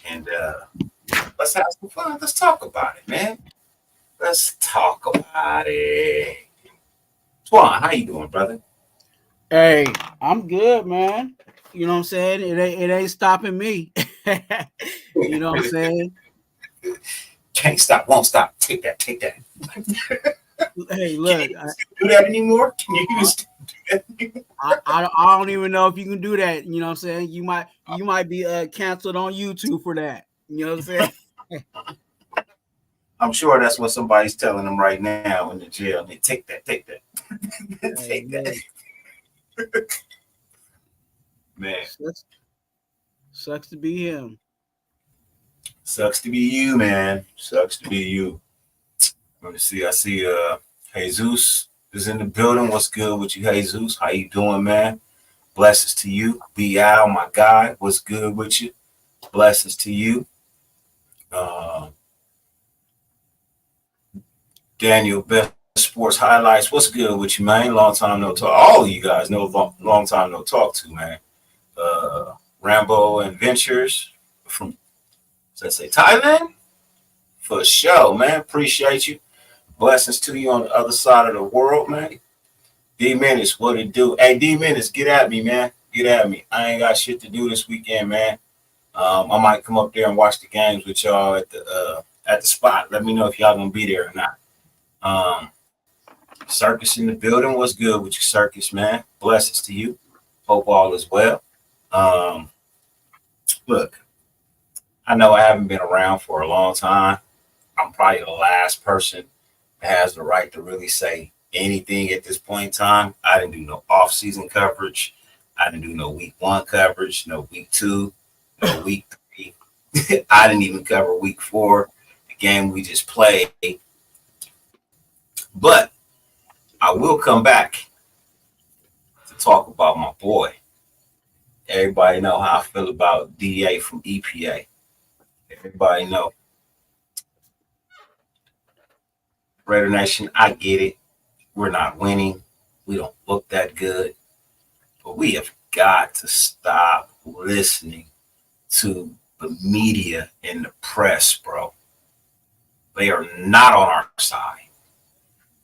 and let's have some fun. Let's talk about it, man. Let's talk about it. Twuan, how you doing, brother? Hey, I'm good, man. You know what I'm saying? It ain't stopping me. You know what I'm saying? Can't stop, won't stop. Take that, take that. Hey, Can look, you still do that anymore? Can you I, still do that anymore? I don't even know if you can do that. You know what I'm saying? You might be canceled on YouTube for that. You know what I'm saying? I'm sure that's what somebody's telling them right now in the jail. Take that, take that. Hey, Take that. look, Man, sucks, sucks to be him. sucks to be you, man. Sucks to be you. Let me see. I see Jesus is in the building. What's good with you, Jesus? How you doing, man? Blessings to you. BL, my guy. What's good with you? Blessings to you. Uh, Daniel, best sports highlights. What's good with you, man? Long time no talk. All of you guys know long time no talk to, man. Rambo Adventures from, let's say, Thailand. For sure, man. Appreciate you. Blessings to you on the other side of the world, man. D Minutes, what it do? Hey, D Minutes, get at me, man. Get at me. I ain't got shit to do this weekend, man. I might come up there and watch the games with y'all at the spot. Let me know if y'all gonna be there or not. Um, Circus in the building. What's good with you, Circus, man? Blessings to you. Hope all is well. Um, Look, I know I haven't been around for a long time. I'm probably the last person that has the right to really say anything at this point in time. I didn't do no off-season coverage. I didn't do no week 1 coverage, no week 2, no week 3. I didn't even cover week 4, the game we just played. But I will come back to talk about my boy. Everybody know how I feel about DA from EPA. Everybody know. Raider Nation, I get it. We're not winning. We don't look that good. But we have got to stop listening to the media and the press, bro. They are not on our side.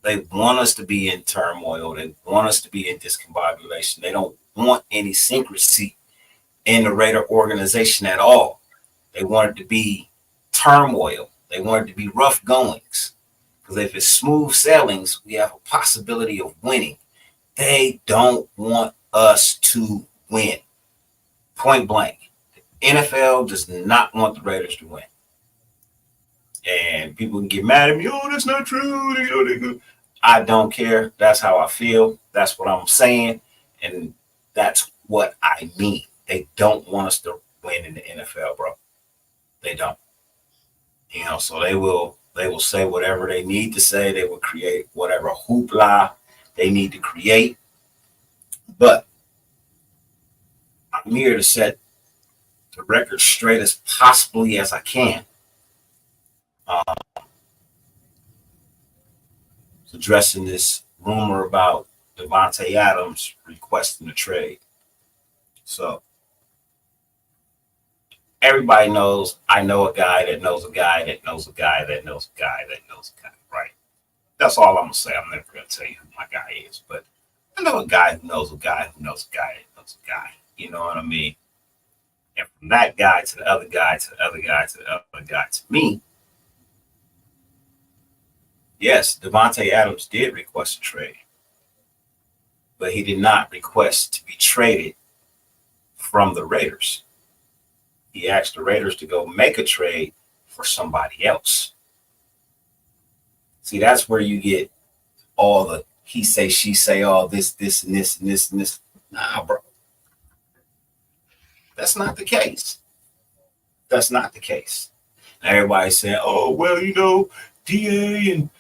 They want us to be in turmoil. They want us to be in discombobulation. They don't want any secrecy in the Raider organization at all. They want it to be turmoil. They want it to be rough goings. Because if it's smooth sailings, we have a possibility of winning. They don't want us to win. Point blank. The NFL does not want the Raiders to win. And people can get mad at me. Oh, that's not true. I don't care. That's how I feel. That's what I'm saying. And that's what I mean. They don't want us to win in the NFL, bro. They don't. So they will say whatever they need to say. They will create whatever hoopla they need to create. But I'm here to set the record straight as possibly as I can. Um, Addressing this rumor about Davante Adams requesting a trade. So everybody knows I know a guy that knows a guy that knows a guy that knows a guy that knows a guy, right? That's all I'm gonna say. I'm never gonna tell you who my guy is, but I know a guy who knows a guy who knows a guy that knows a guy. You know what I mean? And from that guy to the other guy to the other guy to the other guy to me, yes, Davante Adams did request a trade, but he did not request to be traded from the Raiders. He asked the Raiders to go make a trade for somebody else. See, that's where you get all the he say, she say, all this, and this, and this, and this. Nah, bro. That's not the case. That's not the case. Now everybody's saying, oh, well, DA and,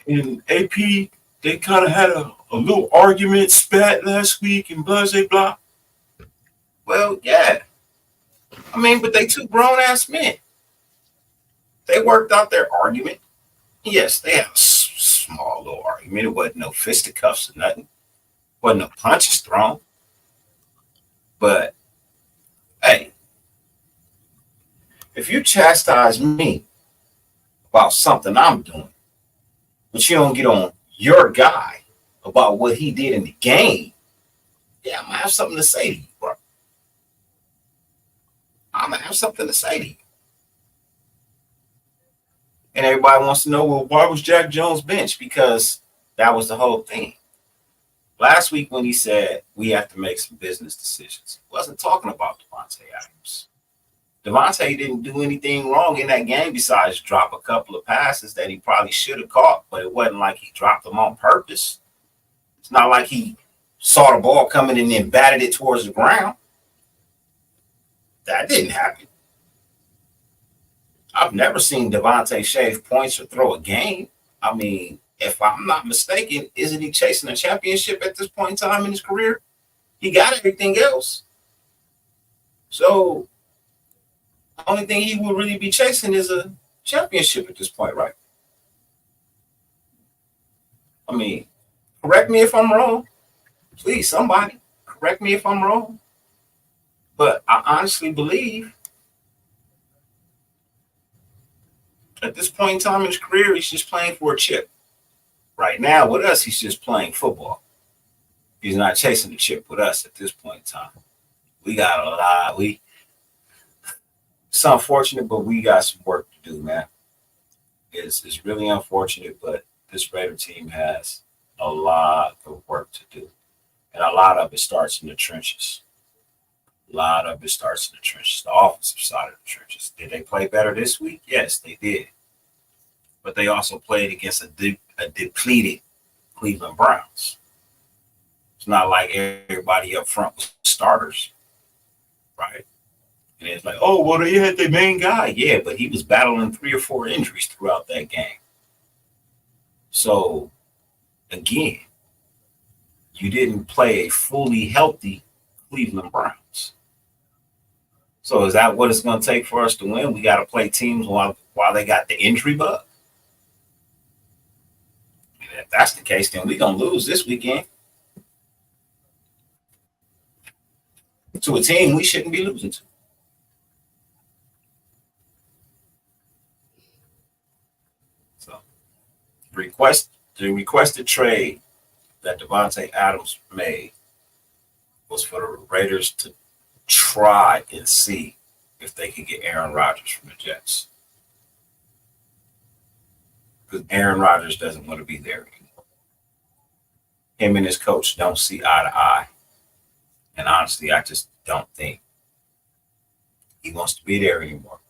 and AP, they kind of had a little argument spat last week and blah, blah, blah. Well, yeah. I mean, but they two grown ass men. They worked out their argument. Yes, they had a small little argument. It wasn't no fisticuffs or nothing. Wasn't no punches thrown. But hey, If you chastise me about something I'm doing, but you don't get on your guy about what he did in the game, yeah, I'm gonna have something to say to you, bro. I'm gonna have something to say to you. And everybody wants to know, well, why was Jack Jones benched? Because that was the whole thing. Last week when he said we have to make some business decisions, he wasn't talking about Davante Adams. Davante didn't do anything wrong in that game besides drop a couple of passes that he probably should have caught, but it wasn't like he dropped them on purpose. It's not like he saw the ball coming and then batted it towards the ground. That didn't happen. I've never seen Davante shave points or throw a game. I mean, if I'm not mistaken, isn't he chasing a championship at this point in time in his career? He got everything else. So the only thing he will really be chasing is a championship at this point, right? I mean, correct me if I'm wrong. Please, somebody, correct me if I'm wrong. But I honestly believe at this point in time in his career, he's just playing for a chip. Right now, with us, he's just playing football. He's not chasing the chip with us at this point in time. We got a lot. It's unfortunate, but we got some work to do, man. It's really unfortunate, but this Raider team has a lot of work to do. And a lot of it starts in the trenches. A lot of it starts in the trenches, the offensive side of the trenches. Did they play better this week? Yes, they did. But they also played against a depleted Cleveland Browns. It's not like everybody up front was starters, right? And it's like, oh, well, they had their main guy. Yeah, but he was battling 3 or 4 injuries throughout that game. So, again, you didn't play a fully healthy Cleveland Browns. So is that what it's going to take for us to win? We got to play teams while they got the injury bug? And if that's the case, then we're going to lose this weekend to a team we shouldn't be losing to. So the requested trade that Davante Adams made was for the Raiders to try and see if they could get Aaron Rodgers from the Jets. Because Aaron Rodgers doesn't want to be there anymore. Him and his coach don't see eye to eye. And honestly, I just don't think he wants to be there anymore.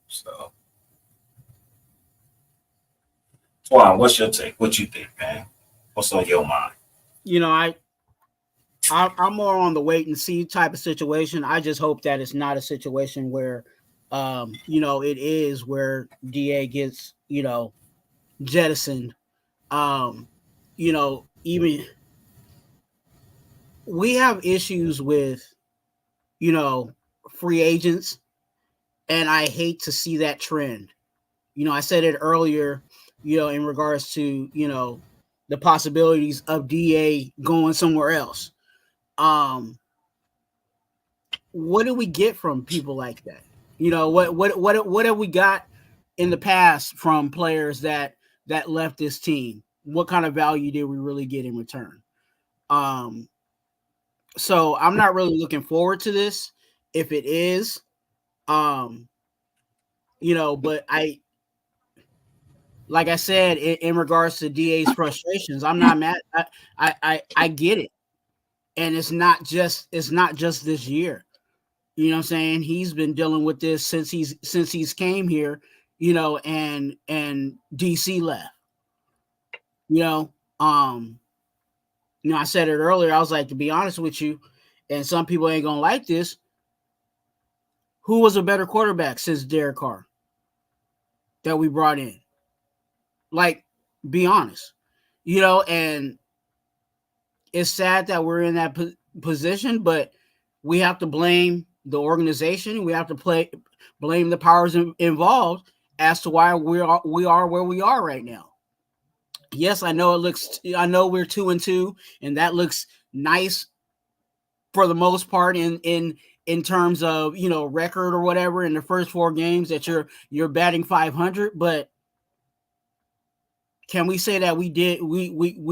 So, Twuan, what's your take? What you think, man? What's on your mind? I'm more on the wait and see type of situation. I just hope that it's not a situation where, it is where DA gets, jettisoned. Even we have issues with, free agents, and I hate to see that trend. I said it earlier, in regards to, the possibilities of DA going somewhere else. What do we get from people like that? What have we got in the past from players that left this team? What kind of value did we really get in return? So I'm not really looking forward to this if it is. But like I said, in regards to DA's frustrations, I'm not mad. I get it. And it's not just this year. You know what I'm saying? He's been dealing with this since he's came here, and DC left. I said it earlier. I was like, to be honest with you, and some people ain't gonna like this. Who was a better quarterback since Derek Carr that we brought in? Like, be honest, and it's sad that we're in that position, but we have to blame the organization. We have to blame the powers involved as to why we are where we are right now. Yes, I know we're 2-2, and that looks nice for the most part in in terms of, you know, record or whatever in the first 4 games that you're batting 500, but can we say that we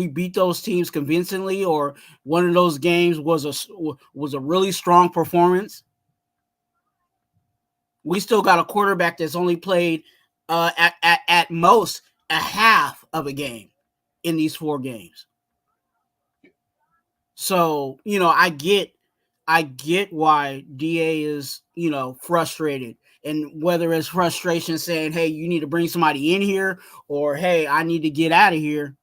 beat those teams convincingly, or one of those games was a really strong performance? We still got a quarterback that's only played at most a half of a game in these 4 games. So, you know, I get why DA is, you know, frustrated, and whether it's frustration saying, hey, you need to bring somebody in here, or hey, I need to get out of here.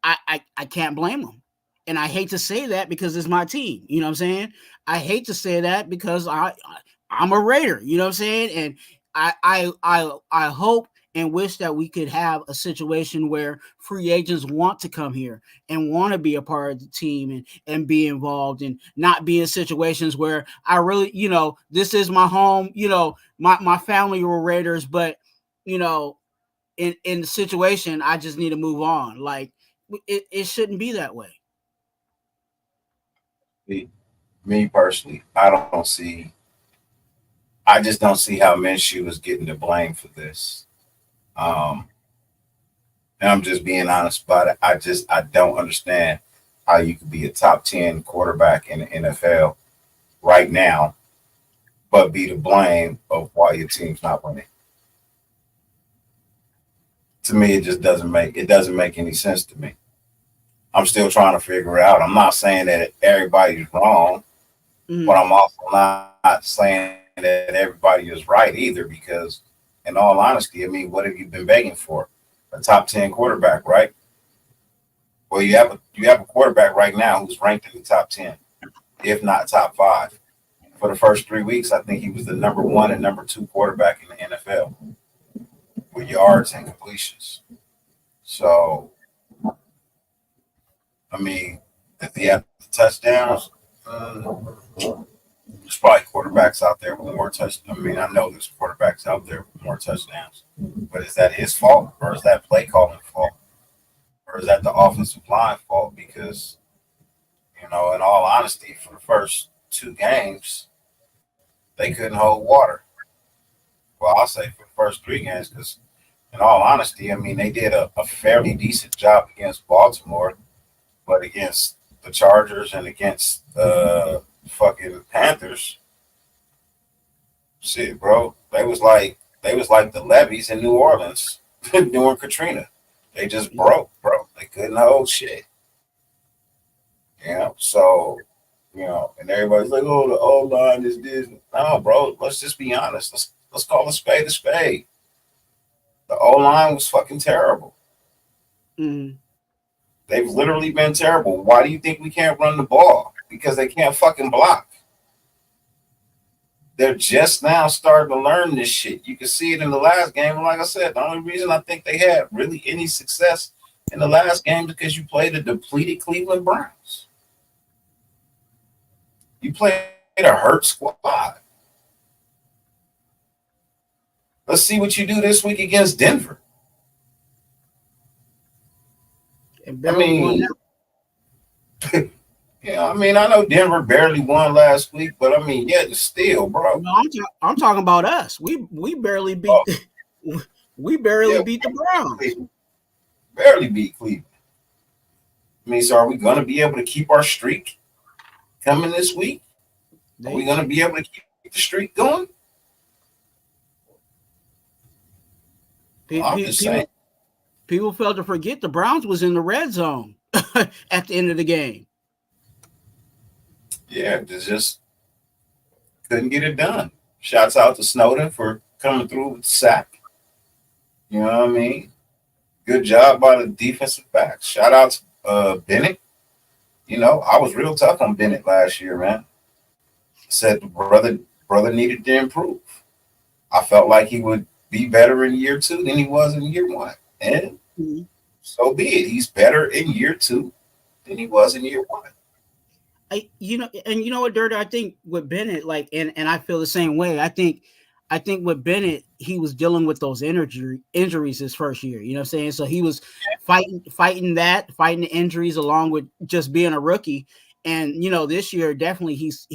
I can't blame him. And I hate to say that because it's my team. You know what I'm saying? I hate to say that because I'm a Raider. You know what I'm saying? And I hope and wish that we could have a situation where free agents want to come here and want to be a part of the team and be involved, and not be in situations where I really, you know, this is my home, you know, my family were Raiders, but, you know, in the situation, I just need to move on. Like, it shouldn't be that way. Me personally, I just don't see how Minshew is getting the blame for this. Um, and I'm just being honest about it. I don't understand how you could be a top 10 quarterback in the NFL right now, but be the blame of why your team's not winning. To me, it doesn't make any sense to me. I'm still trying to figure it out. I'm not saying that everybody's wrong, but I'm also not saying that everybody is right either, because in all honesty, I mean, what have you been begging for? A top 10 quarterback, right? Well, you have a quarterback right now who's ranked in the top 10, if not top 5. For the first 3 weeks, I think he was the number 1 and number 2 quarterback in the NFL with yards and completions. So, I mean, if he had the touchdowns, there's probably quarterbacks out there with more touchdowns. I mean, I know there's quarterbacks out there with more touchdowns, but is that his fault, or is that play calling fault, or is that the offensive line fault? Because, you know, in all honesty, for the first 2 games, they couldn't hold water. Well, I'll say for the first 3 games, because in all honesty, I mean, they did a fairly decent job against Baltimore, but against the Chargers and against fucking Panthers, shit, bro, they was like the levees in New Orleans during Katrina. They just broke, bro. They couldn't hold shit. You know, so, you know, and everybody's like, oh, the O line is this. No, bro, let's just be honest. Let's call a spade a spade. The O line was fucking terrible. Mm-hmm. They've literally been terrible. Why do you think we can't run the ball? Because they can't fucking block. They're just now starting to learn this shit. You can see it in the last game. And like I said, the only reason I think they had really any success in the last game is because you played a depleted Cleveland Browns. You played a hurt squad. Let's see what you do this week against Denver. I mean, yeah, I mean, I know Denver barely won last week, but I mean, yeah, still, bro. No, I'm talking about us. We barely beat we barely beat the Browns. Barely beat Cleveland. I mean, so are we going to be able to keep our streak coming this week? Are we going to be able to keep the streak going? People failed to forget the Browns was in the red zone at the end of the game. Yeah, they just couldn't get it done. Shouts out to Snowden for coming through with the sack. You know what I mean? Good job by the defensive backs. Shout out to Bennett. You know, I was real tough on Bennett last year, man. Said the brother needed to improve. I felt like he would be better in year 2 than he was in year 1. And so be it. He's better in year 2 than he was in year 1. You know what, Dirt? I think with Bennett, like, and I feel the same way. I think with Bennett, he was dealing with those injuries his first year. You know what I'm saying? So he was fighting the injuries along with just being a rookie. And this year definitely he's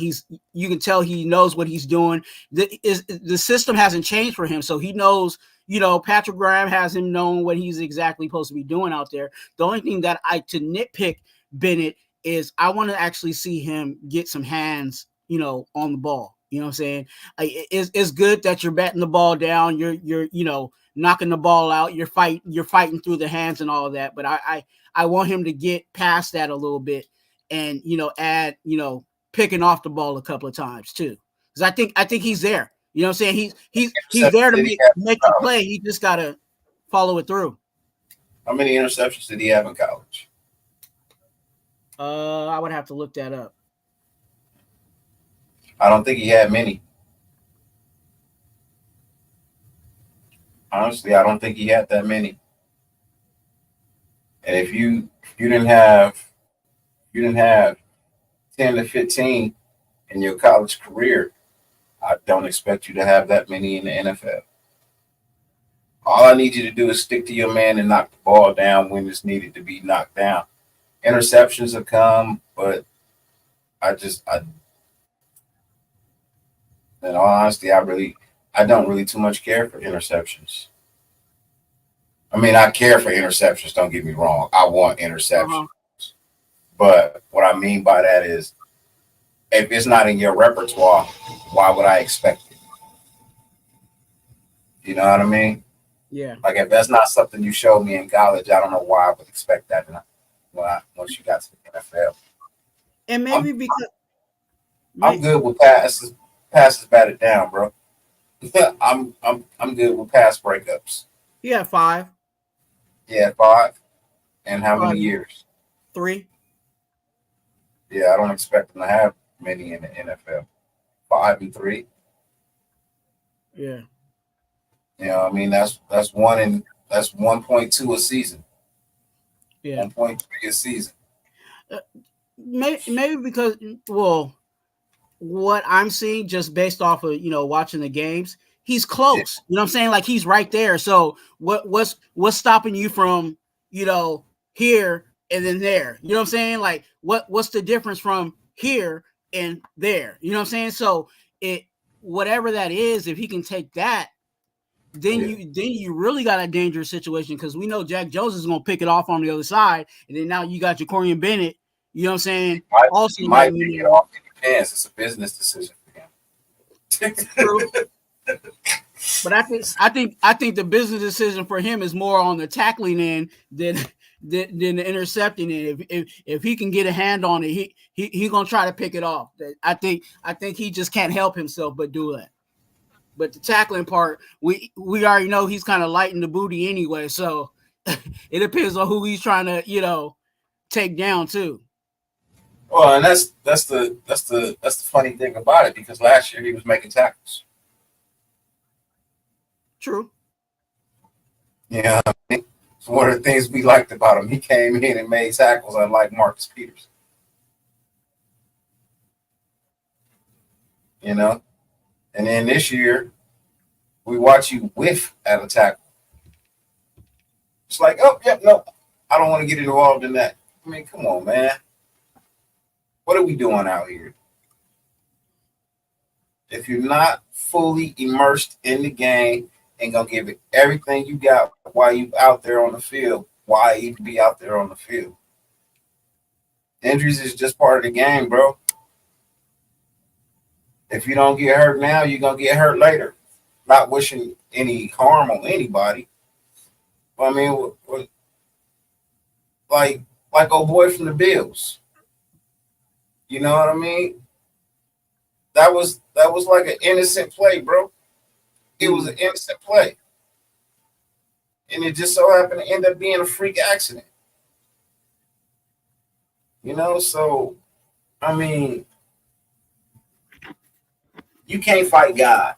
you can tell he knows what he's doing. The system hasn't changed for him, so he knows. Patrick Graham has him knowing what he's exactly supposed to be doing out there. The only thing that to nitpick Bennett is I want to actually see him get some hands, on the ball. You know what I'm saying? It's good that you're batting the ball down. You're knocking the ball out. You're fighting through the hands and all of that. But I want him to get past that a little bit and add picking off the ball a couple of times too, because I think he's there. You know what I'm saying? He's there to make the play. He just gotta follow it through. How many interceptions did he have in college? I would have to look that up. I don't think he had many. Honestly, I don't think he had that many. And if you didn't have 10 to 15 in your college career, I don't expect you to have that many in the NFL. All I need you to do is stick to your man and knock the ball down when it's needed to be knocked down. Interceptions have come, but in all honesty, I don't really too much care for interceptions. I mean, I care for interceptions, don't get me wrong. I want interceptions. But what I mean by that is, if it's not in your repertoire, why would I expect it? You know what I mean? Yeah. Like, if that's not something you showed me in college, I don't know why I would expect that once you got to the NFL. And maybe because I'm good with passes batted down, bro. I'm good with pass breakups. Yeah, 5. Yeah, 5. And how many years? 3. Yeah, I don't expect them to have many in the NFL. 5 and 3. Yeah. I mean, that's 1.2 a season. Yeah. 1.3 a season. Maybe because what I'm seeing just based off of watching the games, he's close. Yeah. You know what I'm saying? Like, he's right there. So what's stopping you from here and then there? You know what I'm saying? Like, what's the difference from here and there? You know what I'm saying? So whatever that is, if he can take that, then you really got a dangerous situation, because we know Jack Jones is going to pick it off on the other side, and then now you got Ja'Cory Bennett. You know what I'm saying? He might pick it off. It depends. It's a business decision for him. True. But I think the business decision for him is more on the tackling end than the intercepting end. If he can get a hand on it, he gonna try to pick it off. I think he just can't help himself but do that. But the tackling part, we already know he's kind of light in the booty anyway. So it depends on who he's trying to take down too. Well, and that's the funny thing about it, because last year he was making tackles. True. Yeah, it's one of the things we liked about him. He came in and made tackles, unlike Marcus Peters. And then this year, we watch you whiff at a tackle. It's like, oh, yep, no, I don't want to get involved in that. I mean, come on, man. What are we doing out here? If you're not fully immersed in the game and gonna give it everything you got while you out there on the field, why even be out there on the field? Injuries is just part of the game, bro. If you don't get hurt now, you're gonna get hurt later. Not wishing any harm on anybody. But I mean, like old boy from the Bills. You know what I mean? That was like an innocent play, bro. It was an innocent play. And it just so happened to end up being a freak accident. So, I mean, you can't fight God.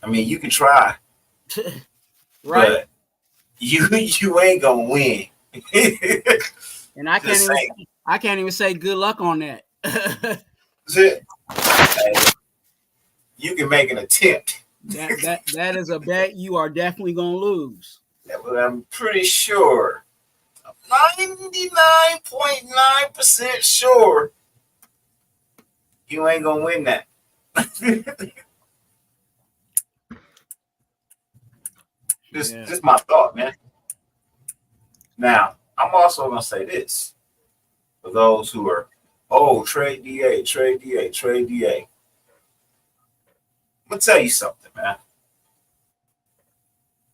I mean, you can try. Right. But you ain't gonna win. And I can't even say good luck on that. That's it. You can make an attempt. That is a bet you are definitely gonna lose. Yeah, but I'm pretty sure, 99.9% sure You ain't gonna win that. Just my thought, man. Now, I'm also gonna say this for those who are, trade DA, trade DA, trade DA. I'm gonna tell you something, man.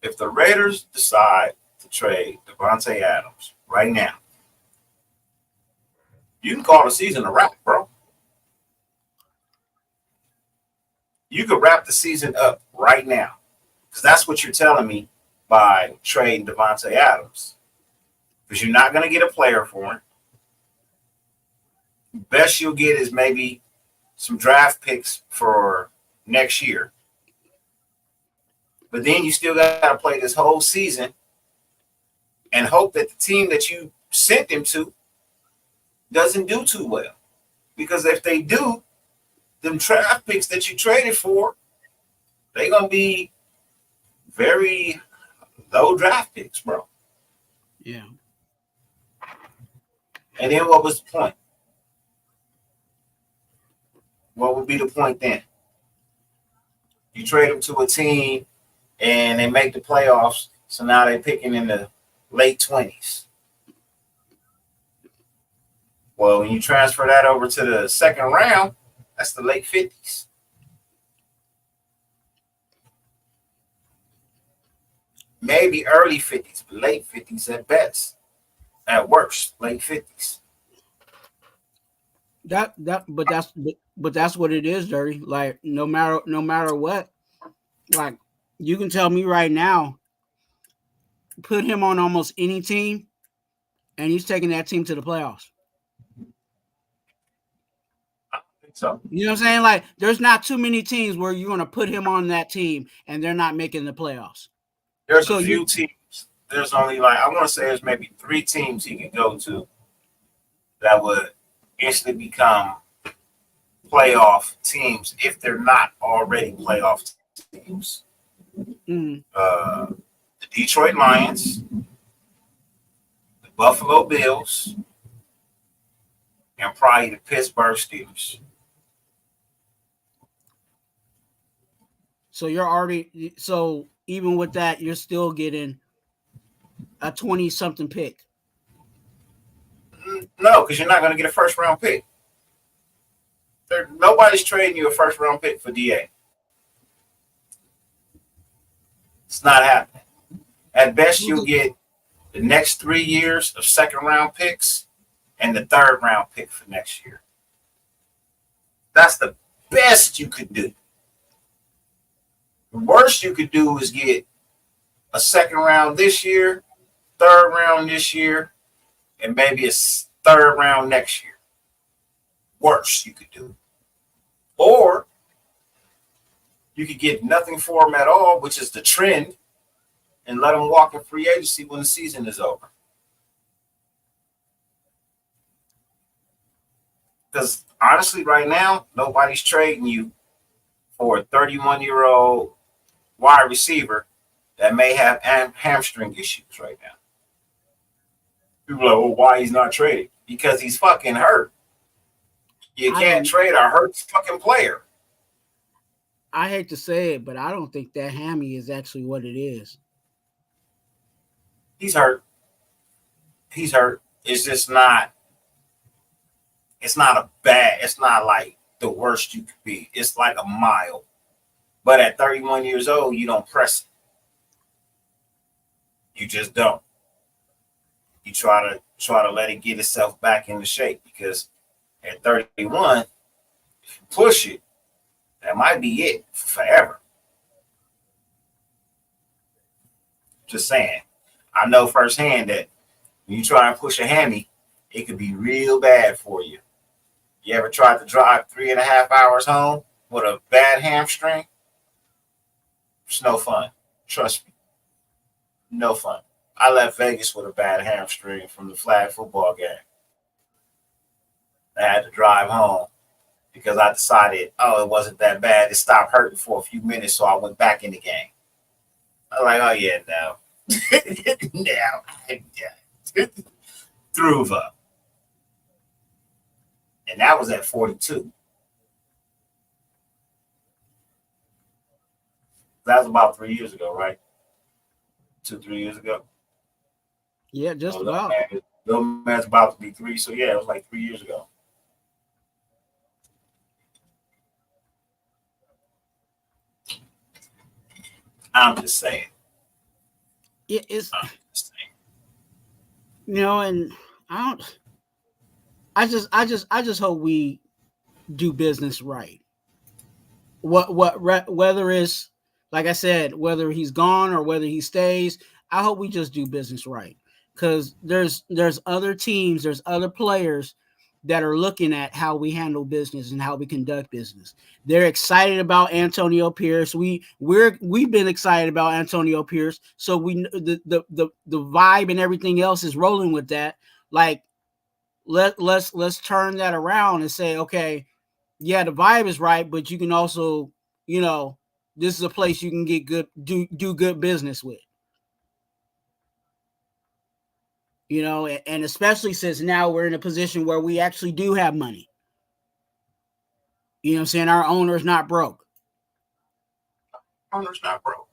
If the Raiders decide to trade Davante Adams right now, you can call the season a wrap, bro. You could wrap the season up right now. Because that's what you're telling me by trading Davante Adams. Because you're not going to get a player for him. Best you'll get is maybe some draft picks for next year. But then you still got to play this whole season and hope that the team that you sent him to doesn't do too well. Because if they do, them draft picks that you traded for, they're going to be very low draft picks, bro. Yeah. And then what was the point? What would be the point then? You trade them to a team and they make the playoffs, so now they're picking in the late 20s. Well, when you transfer that over to the second round, that's the late 50s. Maybe early 50s, but late 50s at best. At worst, late 50s. But that's what it is, Dirty. Like no matter what, like you can tell me right now, put him on almost any team, and he's taking that team to the playoffs. I think so. You know what I'm saying? Like there's not too many teams where you're gonna put him on that team and they're not making the playoffs. There's a few teams. There's only I want to say there's maybe 3 teams he could go to that would instantly become playoff teams if they're not already playoff teams. Mm-hmm. The Detroit Lions, the Buffalo Bills, and probably the Pittsburgh Steelers. So even with that, you're still getting a 20-something pick. No, because you're not going to get a first-round pick. Nobody's trading you a first-round pick for DA. It's not happening. At best, you'll get the next 3 years of second-round picks and the third-round pick for next year. That's the best you could do. The worst you could do is get a second round this year, third round this year, and maybe a third round next year. Worst you could do. Or you could get nothing for him at all, which is the trend, and let him walk in free agency when the season is over. Because honestly, right now, nobody's trading you for a 31-year-old wide receiver that may have hamstring issues right now. People are like, well, why he's not traded? Because he's fucking hurt. You can't trade a hurt fucking player. I hate to say it, but I don't think that hammy is actually what it is. He's hurt. He's hurt. It's just not. It's not like the worst you could be. It's like a mild. But at 31 years old, you don't press it. You just don't. You try to let it get itself back into shape, because at 31, if you push it, that might be it forever. Just saying. I know firsthand that when you try and push a hammy, it could be real bad for you. You ever tried to drive 3.5 hours home with a bad hamstring? It's no fun. Trust me. No fun. I left Vegas with a bad hamstring from the flag football game. I had to drive home because I decided, it wasn't that bad. It stopped hurting for a few minutes, so I went back in the game. I was like, oh, yeah, no. No. Threw up. And that was at 42. That was about 3 years ago, right? 2, 3 years ago. Yeah, just about. Little man's about to be 3, so yeah, it was like 3 years ago. I'm just saying. It's I'm just saying. and I don't. I just hope we do business right. Whether it's like I said, whether he's gone or whether he stays, I hope we just do business right. Because there's other teams, there's other players that are looking at how we handle business and how we conduct business. They're excited about Antonio Pierce. We've been excited about Antonio Pierce. So we the vibe and everything else is rolling with that. Like let's turn that around and say, okay, yeah, the vibe is right, but you can also, this is a place you can get do good business with. And especially since now we're in a position where we actually do have money. You know what I'm saying? Our owner's not broke. Owner's not broke.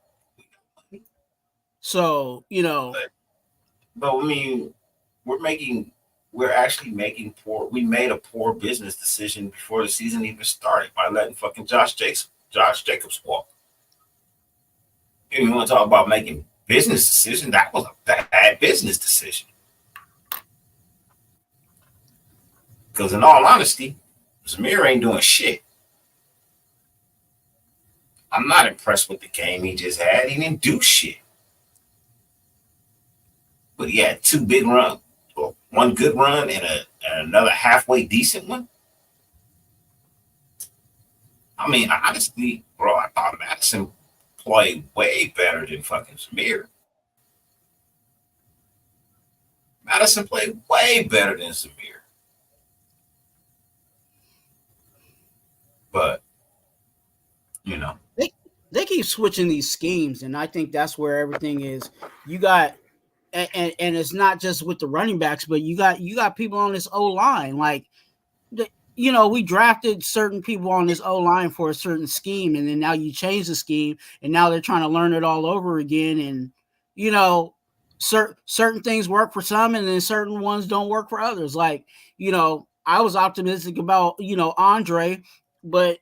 So, but I mean, we're actually making we made a poor business decision before the season even started by letting fucking Josh Jacobs walk. You want to talk about making business decision? That was a bad business decision. Because in all honesty, Zamir ain't doing shit. I'm not impressed with the game he just had. He didn't do shit. But he had 2 big runs. Well, 1 good run and another halfway decent one. I mean, honestly, bro, I thought Madison played way better than fucking Zamir. Madison played way better than Zamir. But, They keep switching these schemes, and I think that's where everything is. You got and it's not just with the running backs, but you got people on this O line. Like, we drafted certain people on this O line for a certain scheme, and then now you change the scheme, and now they're trying to learn it all over again. And certain things work for some, and then certain ones don't work for others. Like, I was optimistic about Andre, but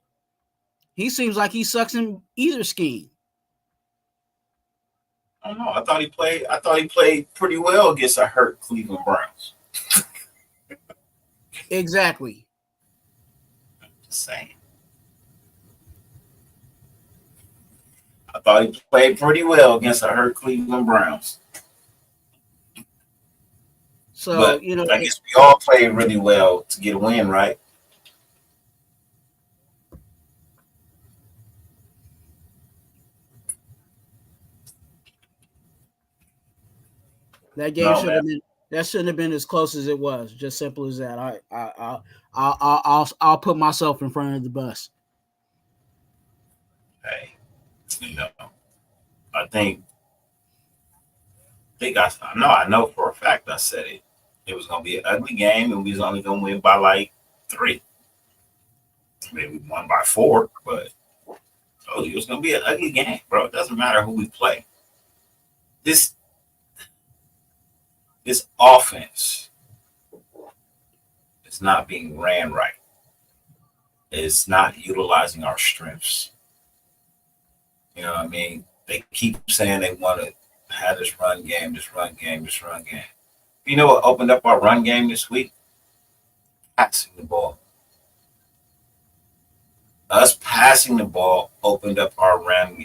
he seems like he sucks in either scheme. I don't know. I thought he played pretty well against a hurt Cleveland Browns. Exactly. Just saying. I thought he played pretty well against a hurt Cleveland Browns. So, but I guess we all played really well to get a win, right? That game shouldn't have been as close as it was. Just simple as that. I'll put myself in front of the bus. Hey, I know for a fact I said it. It was gonna be an ugly game, and we was only gonna win by like 3. Maybe we won by 4, but it was gonna be an ugly game, bro. It doesn't matter who we play. This offense is not being ran right. It's not utilizing our strengths. You know what I mean? They keep saying they want to have this run game. You know what opened up our run game this week? Passing the ball. Us passing the ball opened our run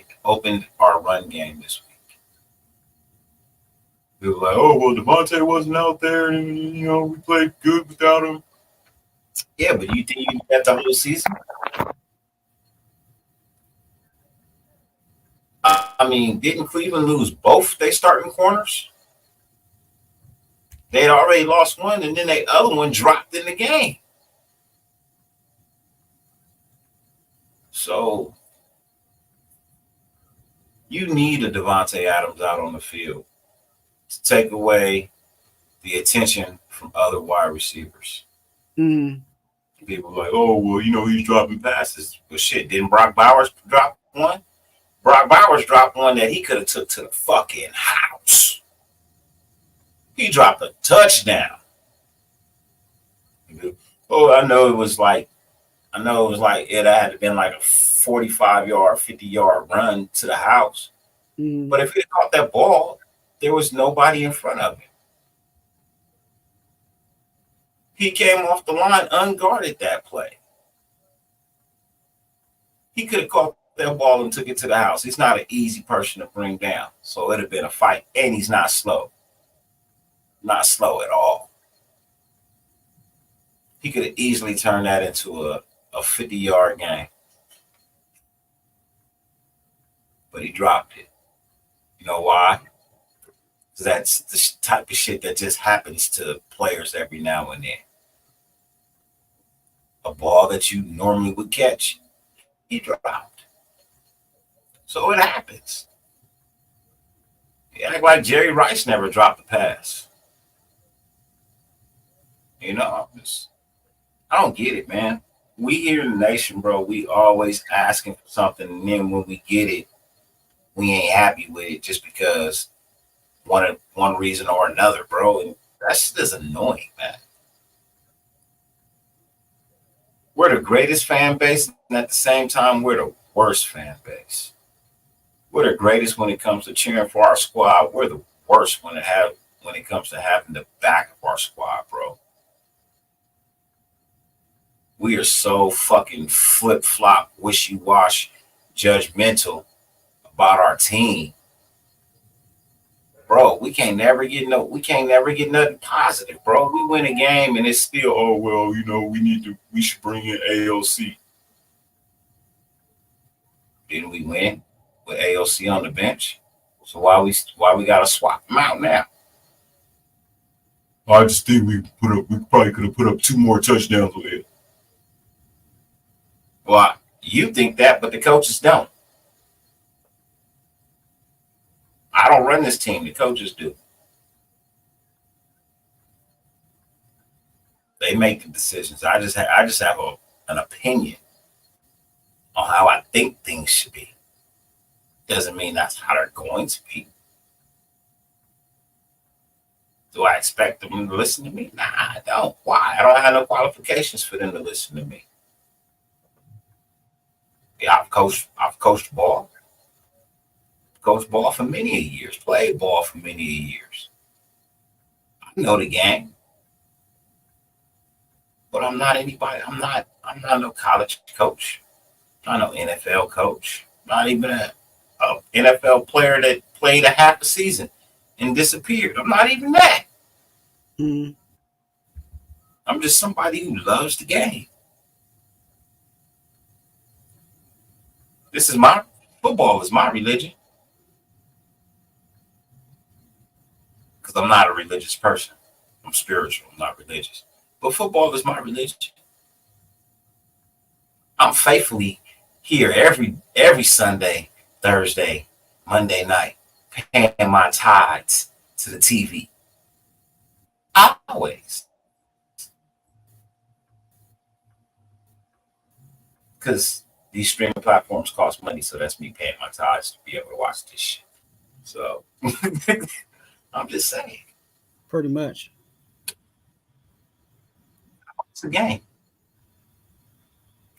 game this week. They were like, oh, well, Davante wasn't out there, and, we played good without him. Yeah, but you think you did that the whole season? I mean, didn't Cleveland lose both their starting corners? They had already lost one, and then the other one dropped in the game. So you need a Davante Adams out on the field to take away the attention from other wide receivers. Mm-hmm. People are like, oh, well, he's dropping passes. Well, shit, didn't Brock Bowers drop one? Brock Bowers dropped one that he could have took to the fucking house. He dropped a touchdown. Oh, it had to been like a 45-yard, 50-yard run to the house. But if he caught that ball, there was nobody in front of him. He came off the line unguarded that play. He could have caught that ball and took it to the house. He's not an easy person to bring down. So it'd have been a fight. And he's not slow. Not slow at all. He could have easily turned that into a 50-yard game. But he dropped it. You know why? Because that's the type of shit that just happens to players every now and then. A ball that you normally would catch, he dropped. So it happens. You act like Jerry Rice never dropped a pass. You know, I don't get it, man. We here in the nation, bro, we always asking for something, and then when we get it, we ain't happy with it just because one reason or another, bro. And that's just annoying, man. We're the greatest fan base, and at the same time, we're the worst fan base. We're the greatest when it comes to cheering for our squad. We're the worst when it comes to having the back of our squad, bro. We are so fucking flip-flop, wishy-wash, judgmental about our team. Bro, we can't never get nothing positive, bro. We win a game and it's still, oh well, you know, we should bring in AOC. Didn't we win with AOC on the bench? So why we gotta swap them out now? I just think we probably could have put up 2 more touchdowns with it. Well, you think that, but the coaches don't. I don't run this team. The coaches do. They make the decisions. I just have an opinion on how I think things should be. Doesn't mean that's how they're going to be. Do I expect them to listen to me? Nah, I don't. Why? I don't have no qualifications for them to listen to me. Yeah, I've coached ball. Coached ball for many years. Played ball for many years. I know the game. But I'm not anybody. I'm not no college coach. I'm not no NFL coach. Not even a NFL player that played a half a season and disappeared. I'm not even that. Mm-hmm. I'm just somebody who loves the game. Football is my religion. Because I'm not a religious person. I'm spiritual. I'm not religious. But football is my religion. I'm faithfully here every Sunday, Thursday, Monday night, paying my tithes to the TV. Always. Because these streaming platforms cost money, so that's me paying my tithes to be able to watch this shit. So I'm just saying. Pretty much. It's a game.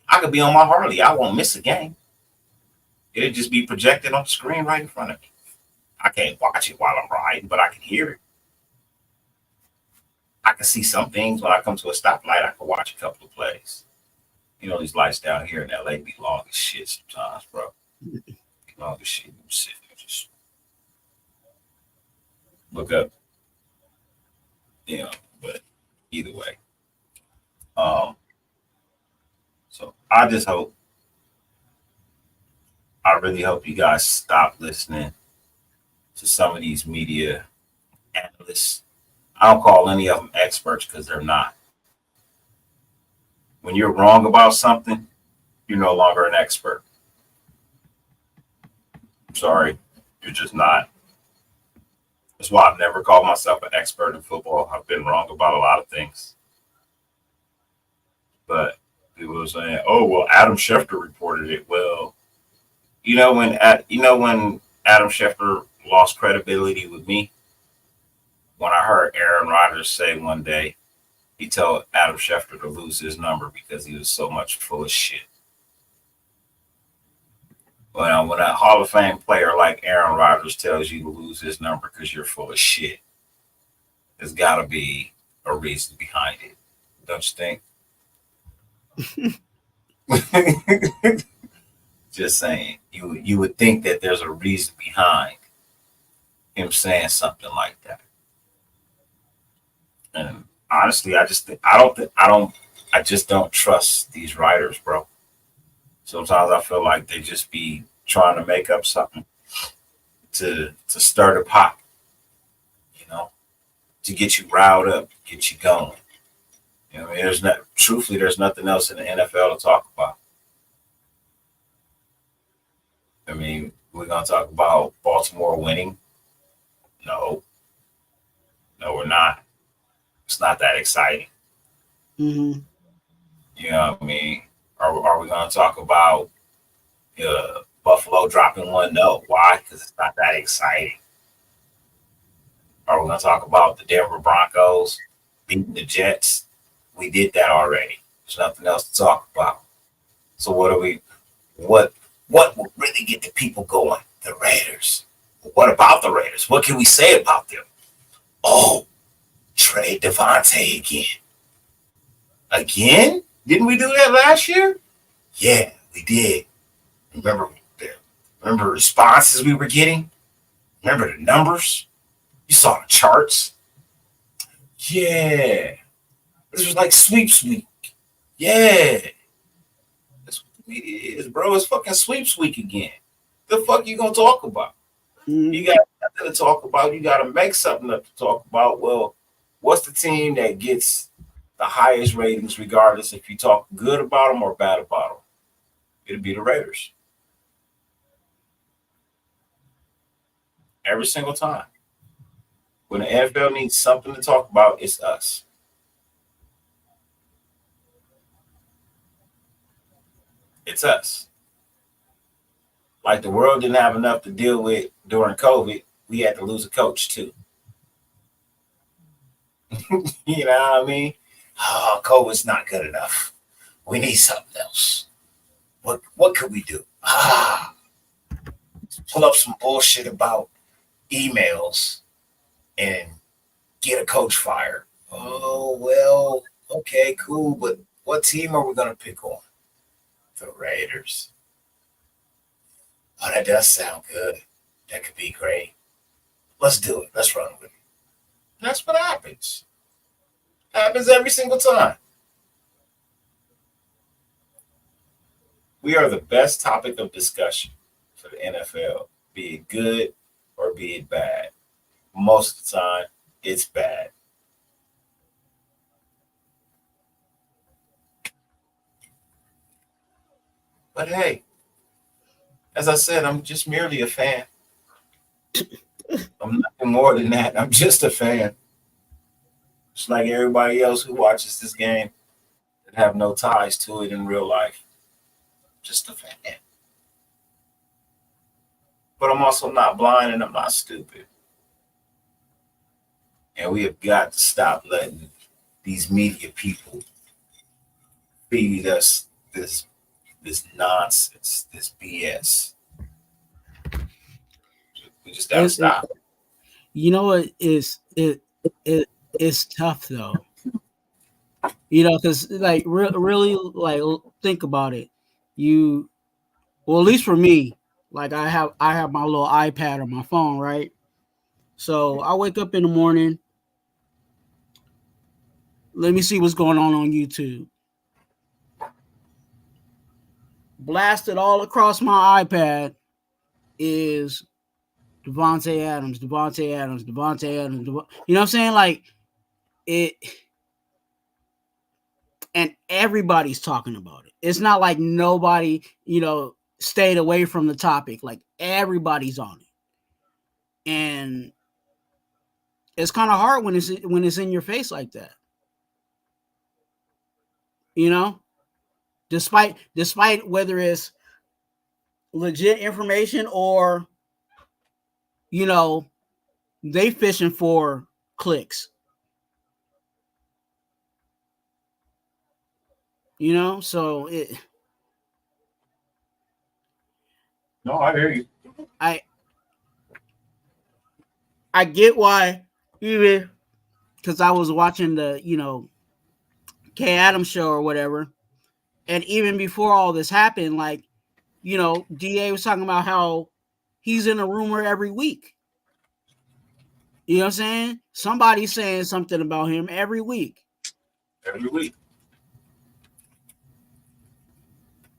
I could be on my Harley. I won't miss a game. It'll just be projected on the screen right in front of me. I can't watch it while I'm riding, but I can hear it. I can see some things when I come to a stoplight. I can watch a couple of plays. You know, these lights down here in LA be long as shit sometimes, bro. Long as shit. You sit there, just look up. You know, but either way. So I really hope you guys stop listening to some of these media analysts. I don't call any of them experts because they're not. When you're wrong about something, you're no longer an expert. I'm sorry, you're just not. That's why I've never called myself an expert in football. I've been wrong about a lot of things. But people are saying, oh, well, Adam Schefter reported it. Well, when Adam Schefter lost credibility with me, when I heard Aaron Rodgers say one day he told Adam Schefter to lose his number because he was so much full of shit. When a Hall of Fame player like Aaron Rodgers tells you to lose his number because you're full of shit, there's got to be a reason behind it, don't you think? Just saying, you would think that there's a reason behind him saying something like that. And honestly, I just don't trust these writers, bro. Sometimes I feel like they just be trying to make up something to stir the pot, you know, to get you riled up, get you going. I mean, truthfully, there's nothing else in the NFL to talk about. I mean, we're gonna talk about Baltimore winning. No, no, we're not. It's not that exciting. Mm-hmm. You know what I mean? Are we gonna talk about Buffalo dropping one? No. Why? Because it's not that exciting. Are we gonna talk about the Denver Broncos beating the Jets? We did that already. There's nothing else to talk about. So what would really get the people going? The Raiders. What about the Raiders? What can we say about them? Oh, trade Davante again. Again? Didn't we do that last year? Yeah, we did. Remember the responses we were getting? Remember the numbers? You saw the charts? Yeah. This was like sweeps week. Yeah. That's what it is, bro. It's fucking sweeps week again. The fuck you gonna talk about? Mm-hmm. You got nothing to talk about. You gotta make something up to talk about. Well, what's the team that gets the highest ratings regardless if you talk good about them or bad about them? It'll be the Raiders. Every single time. When the NFL needs something to talk about, it's us. It's us. Like the world didn't have enough to deal with during COVID, we had to lose a coach too. You know what I mean? Oh, COVID's not good enough. We need something else. What could we do? Pull up some bullshit about emails and get a coach fired. Oh well, okay, cool, but what team are we gonna pick on? The Raiders. Oh, that does sound good. That could be great. Let's do it. Let's run with it. That's what happens. Happens every single time. We are the best topic of discussion for the NFL, be it good or be it bad. Most of the time, it's bad. But hey, as I said, I'm just merely a fan. I'm nothing more than that. I'm just a fan. Just like everybody else who watches this game that have no ties to it in real life. Just a fan. But I'm also not blind and I'm not stupid. And we have got to stop letting these media people feed us this nonsense, this BS. We just gotta stop. You know what is it's tough though. You know, because like really like think about it. You well, at least for me, like I have my little iPad on my phone, right? So I wake up in the morning. Let me see what's going on YouTube. Blasted all across my iPad is Davante Adams, Davante Adams, Davante Adams. You know what I'm saying? Like it, and everybody's talking about it. It's not like nobody, stayed away from the topic. Like everybody's on it, and it's kind of hard when it's in your face like that. You know, despite whether it's legit information or, you know, they fishing for clicks. You know, so No, I hear you. I I get why, even because I was watching the, you know, K Adams show or whatever, and even before all this happened, like, you know, DA was talking about how he's in a rumor every week. You know what I'm saying? Somebody's saying something about him every week. Every week.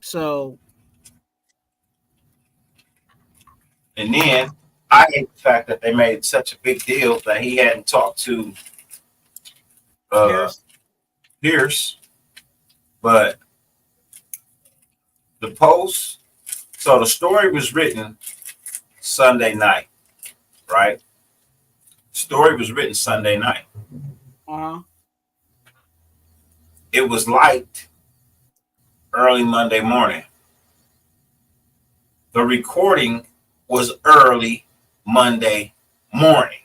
So, And then I hate the fact that they made such a big deal that he hadn't talked to Pierce, Pierce, but the post. So the story was written Sunday night, right? Story was written Sunday night. It was liked early Monday morning. The recording was early Monday morning.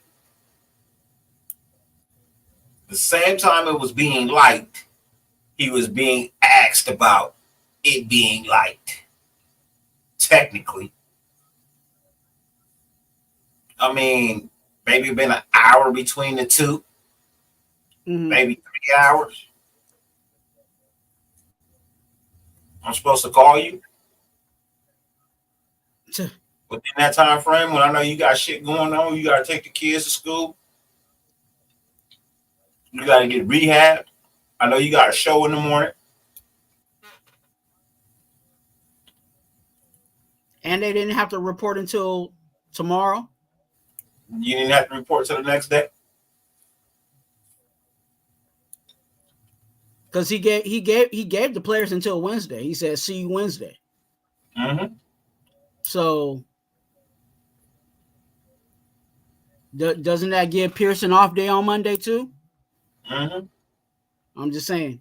The same time it was being liked, he was being asked about it being liked. Technically, I mean, maybe been an hour between the two, maybe 3 hours. I'm supposed to call you within that time frame when I know you got shit going on. You got to take the kids to school. You got to get rehab. I know you got a show in the morning. and they didn't have to report until tomorrow. You didn't have to report till the next day. Because he gave the players until Wednesday. He said, "See you Wednesday." Mm-hmm. So doesn't that give Pearson off day on Monday too? Mm-hmm. I'm just saying.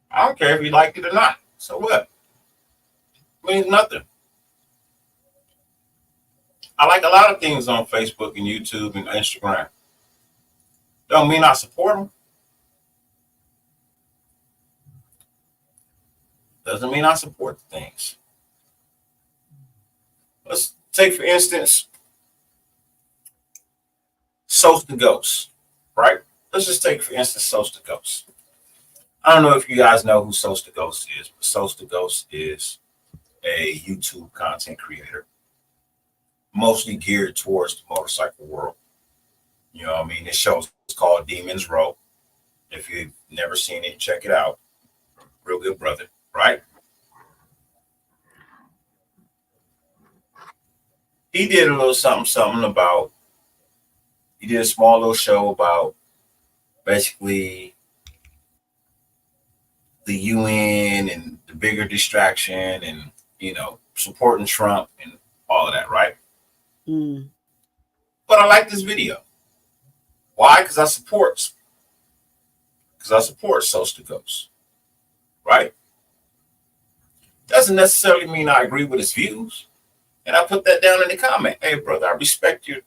I don't care if you like it or not. So what? It means nothing. I like a lot of things on Facebook and YouTube and Instagram. Don't mean I support them. Doesn't mean I support the things. Let's take, for instance, Soast the Ghost, right? Let's just take, for instance, Soast the Ghost. I don't know if you guys know who Soast the Ghost is, but Soast the Ghost is a YouTube content creator, mostly geared towards the motorcycle world. You know what I mean? This show is called Demons Row. If you've never seen it, check it out. Real good brother, right? He did a little something about, he did a small little show about basically the UN and the bigger distraction and, you know, supporting Trump and all of that, right? But I like this video. Why? Because I support Soast the Ghost, right? Doesn't necessarily mean I agree with his views. And I put that down in the comment. Hey, brother, I respect your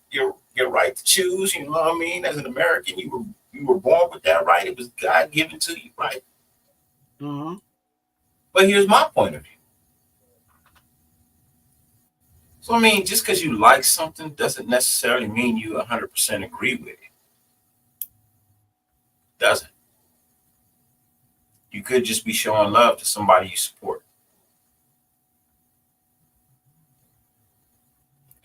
right to choose. You know what I mean? As an American, you were born with that right. It was God given to you, right? But here's my point of view. So I mean, just because you like something doesn't necessarily mean you 100% agree with it. Doesn't. You could just be showing love to somebody you support.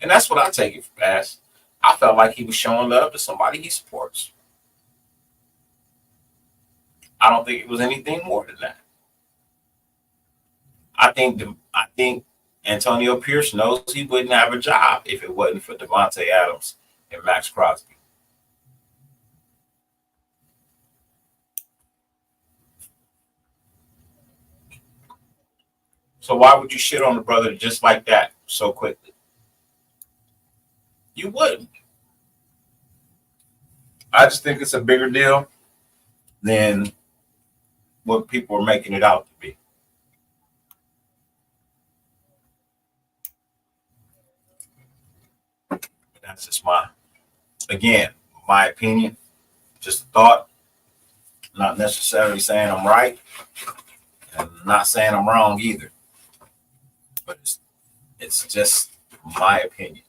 And that's what I take it as. I felt like he was showing love to somebody he supports. I don't think it was anything more than that. I think Antonio Pierce knows he wouldn't have a job if it wasn't for Davante Adams and Max Crosby. So why would you shit on the brother just like that so quickly? You wouldn't. I just think it's a bigger deal than what people are making it out to be. That's just my opinion, just a thought. Not necessarily saying I'm right, and not saying I'm wrong either. But it's just my opinion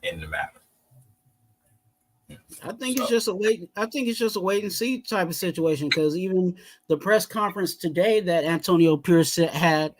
in the matter. I think it's just a wait. I think it's just a wait and see type of situation, because even the press conference today that Antonio Pierce had,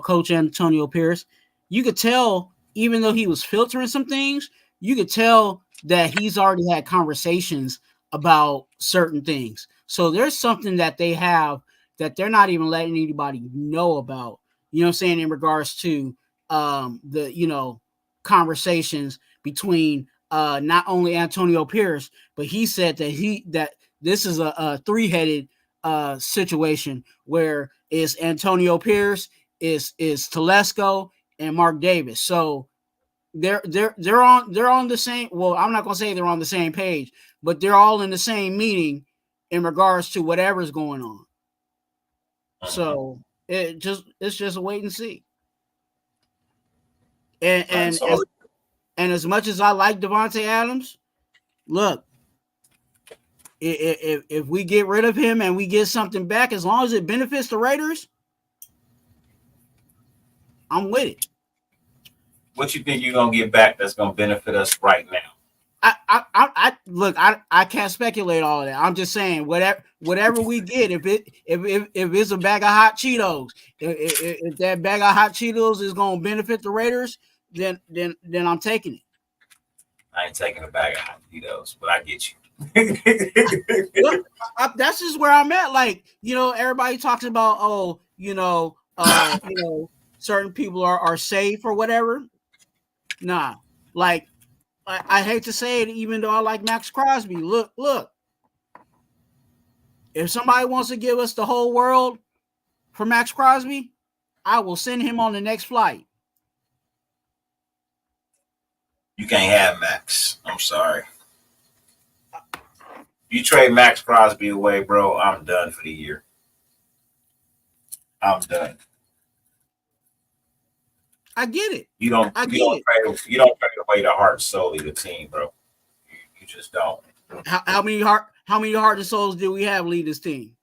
Coach Antonio Pierce, you could tell, even though he was filtering some things, you could tell that he's already had conversations about certain things. So there's something that they have that they're not even letting anybody know about. You know what I'm saying, in regards to the conversations between not only Antonio Pierce, but he said that this is a three-headed situation where it's Antonio Pierce, is Telesco, and Mark Davis. So they're on the same. Well, I'm not gonna say they're on the same page, but they're all in the same meeting in regards to whatever's going on. So it's just a wait and see. And as much as I like Davante Adams, look, if we get rid of him and we get something back, as long as it benefits the Raiders, I'm with it. What you think you're gonna get back that's gonna benefit us right now? I can't speculate all of that. I'm just saying whatever we get, if it's a bag of hot Cheetos, if that bag of hot Cheetos is gonna benefit the Raiders, then I'm taking it. I ain't taking a bag of hot Cheetos, but I get you. Look, that's just where I'm at. Like, everybody talks about, certain people are safe or whatever. Nah, like, I hate to say it, even though I like Max Crosby. Look, if somebody wants to give us the whole world for Max Crosby, I will send him on the next flight. You can't have Max. I'm sorry. You trade Max Crosby away, bro, I'm done for the year. I'm done. I get it. You don't trade away the heart and soul of the team, bro. You just don't. How many heart and souls do we have lead this team?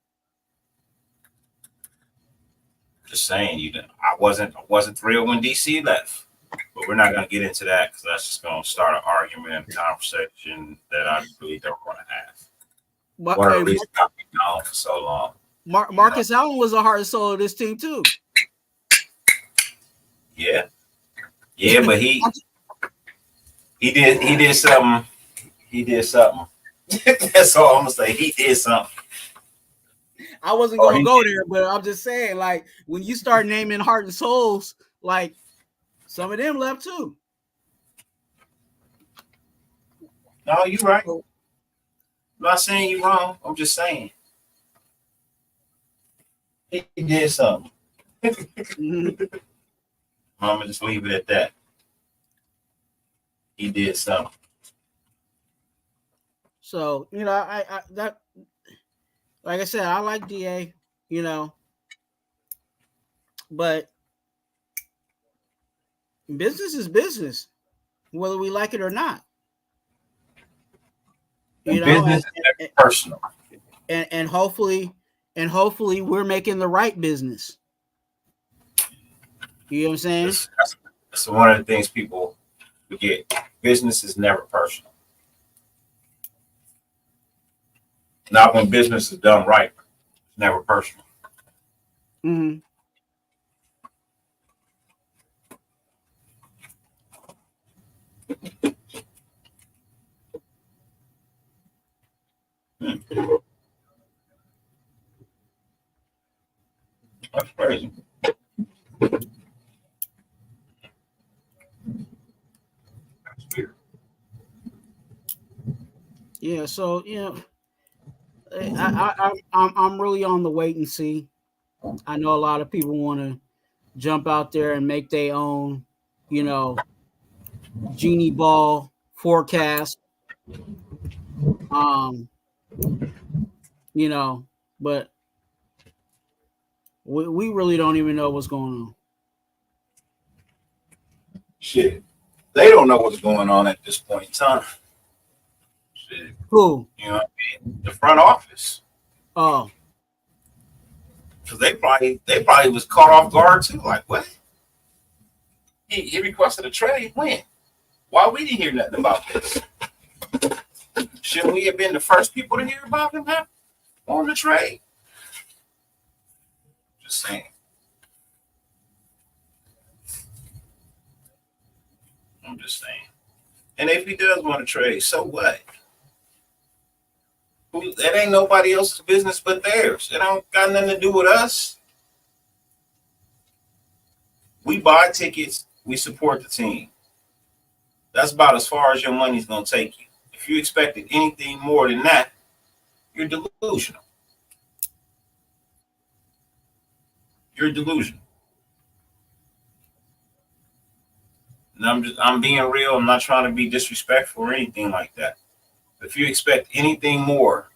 Just saying, I wasn't thrilled when DC left, but we're not gonna get into that because that's just gonna start an argument and conversation that I really don't want to have. One of the reasons I've been gone for so long. Marcus Allen was a heart and soul of this team too. Yeah, but he did something. He did something. That's all I'm gonna say. He did something. I wasn't gonna go there, but I'm just saying, like, when you start naming heart and souls, like, some of them left too. No, you're right. I'm not saying you're wrong. I'm just saying he did something. I'm gonna just leave it at that. He did something. So, I that, like I said, I like DA, but business is business, whether we like it or not. Business is personal. And hopefully we're making the right business. You know what I'm saying? That's one of the things people forget. Business is never personal. Not when business is done right. It's never personal. Mm-hmm. That's crazy. That's weird. Yeah, so I'm really on the wait and see. I know a lot of people want to jump out there and make their own, genie ball forecast. But we really don't even know what's going on. Shit. They don't know what's going on at this point in time. Shit, Who? you know what I mean? The front office. Oh, Because they probably was caught off guard too. Like, what? He requested a trade. When? Why we didn't hear nothing about this? Shouldn't we have been the first people to hear about him on the trade? Just saying. I'm just saying. And if he does want to trade, so what? That ain't nobody else's business but theirs. It don't got nothing to do with us. We buy tickets. We support the team. That's about as far as your money's going to take you. If you expected anything more than that, you're delusional. You're delusional. And I'm being real. I'm not trying to be disrespectful or anything like that. If you expect anything more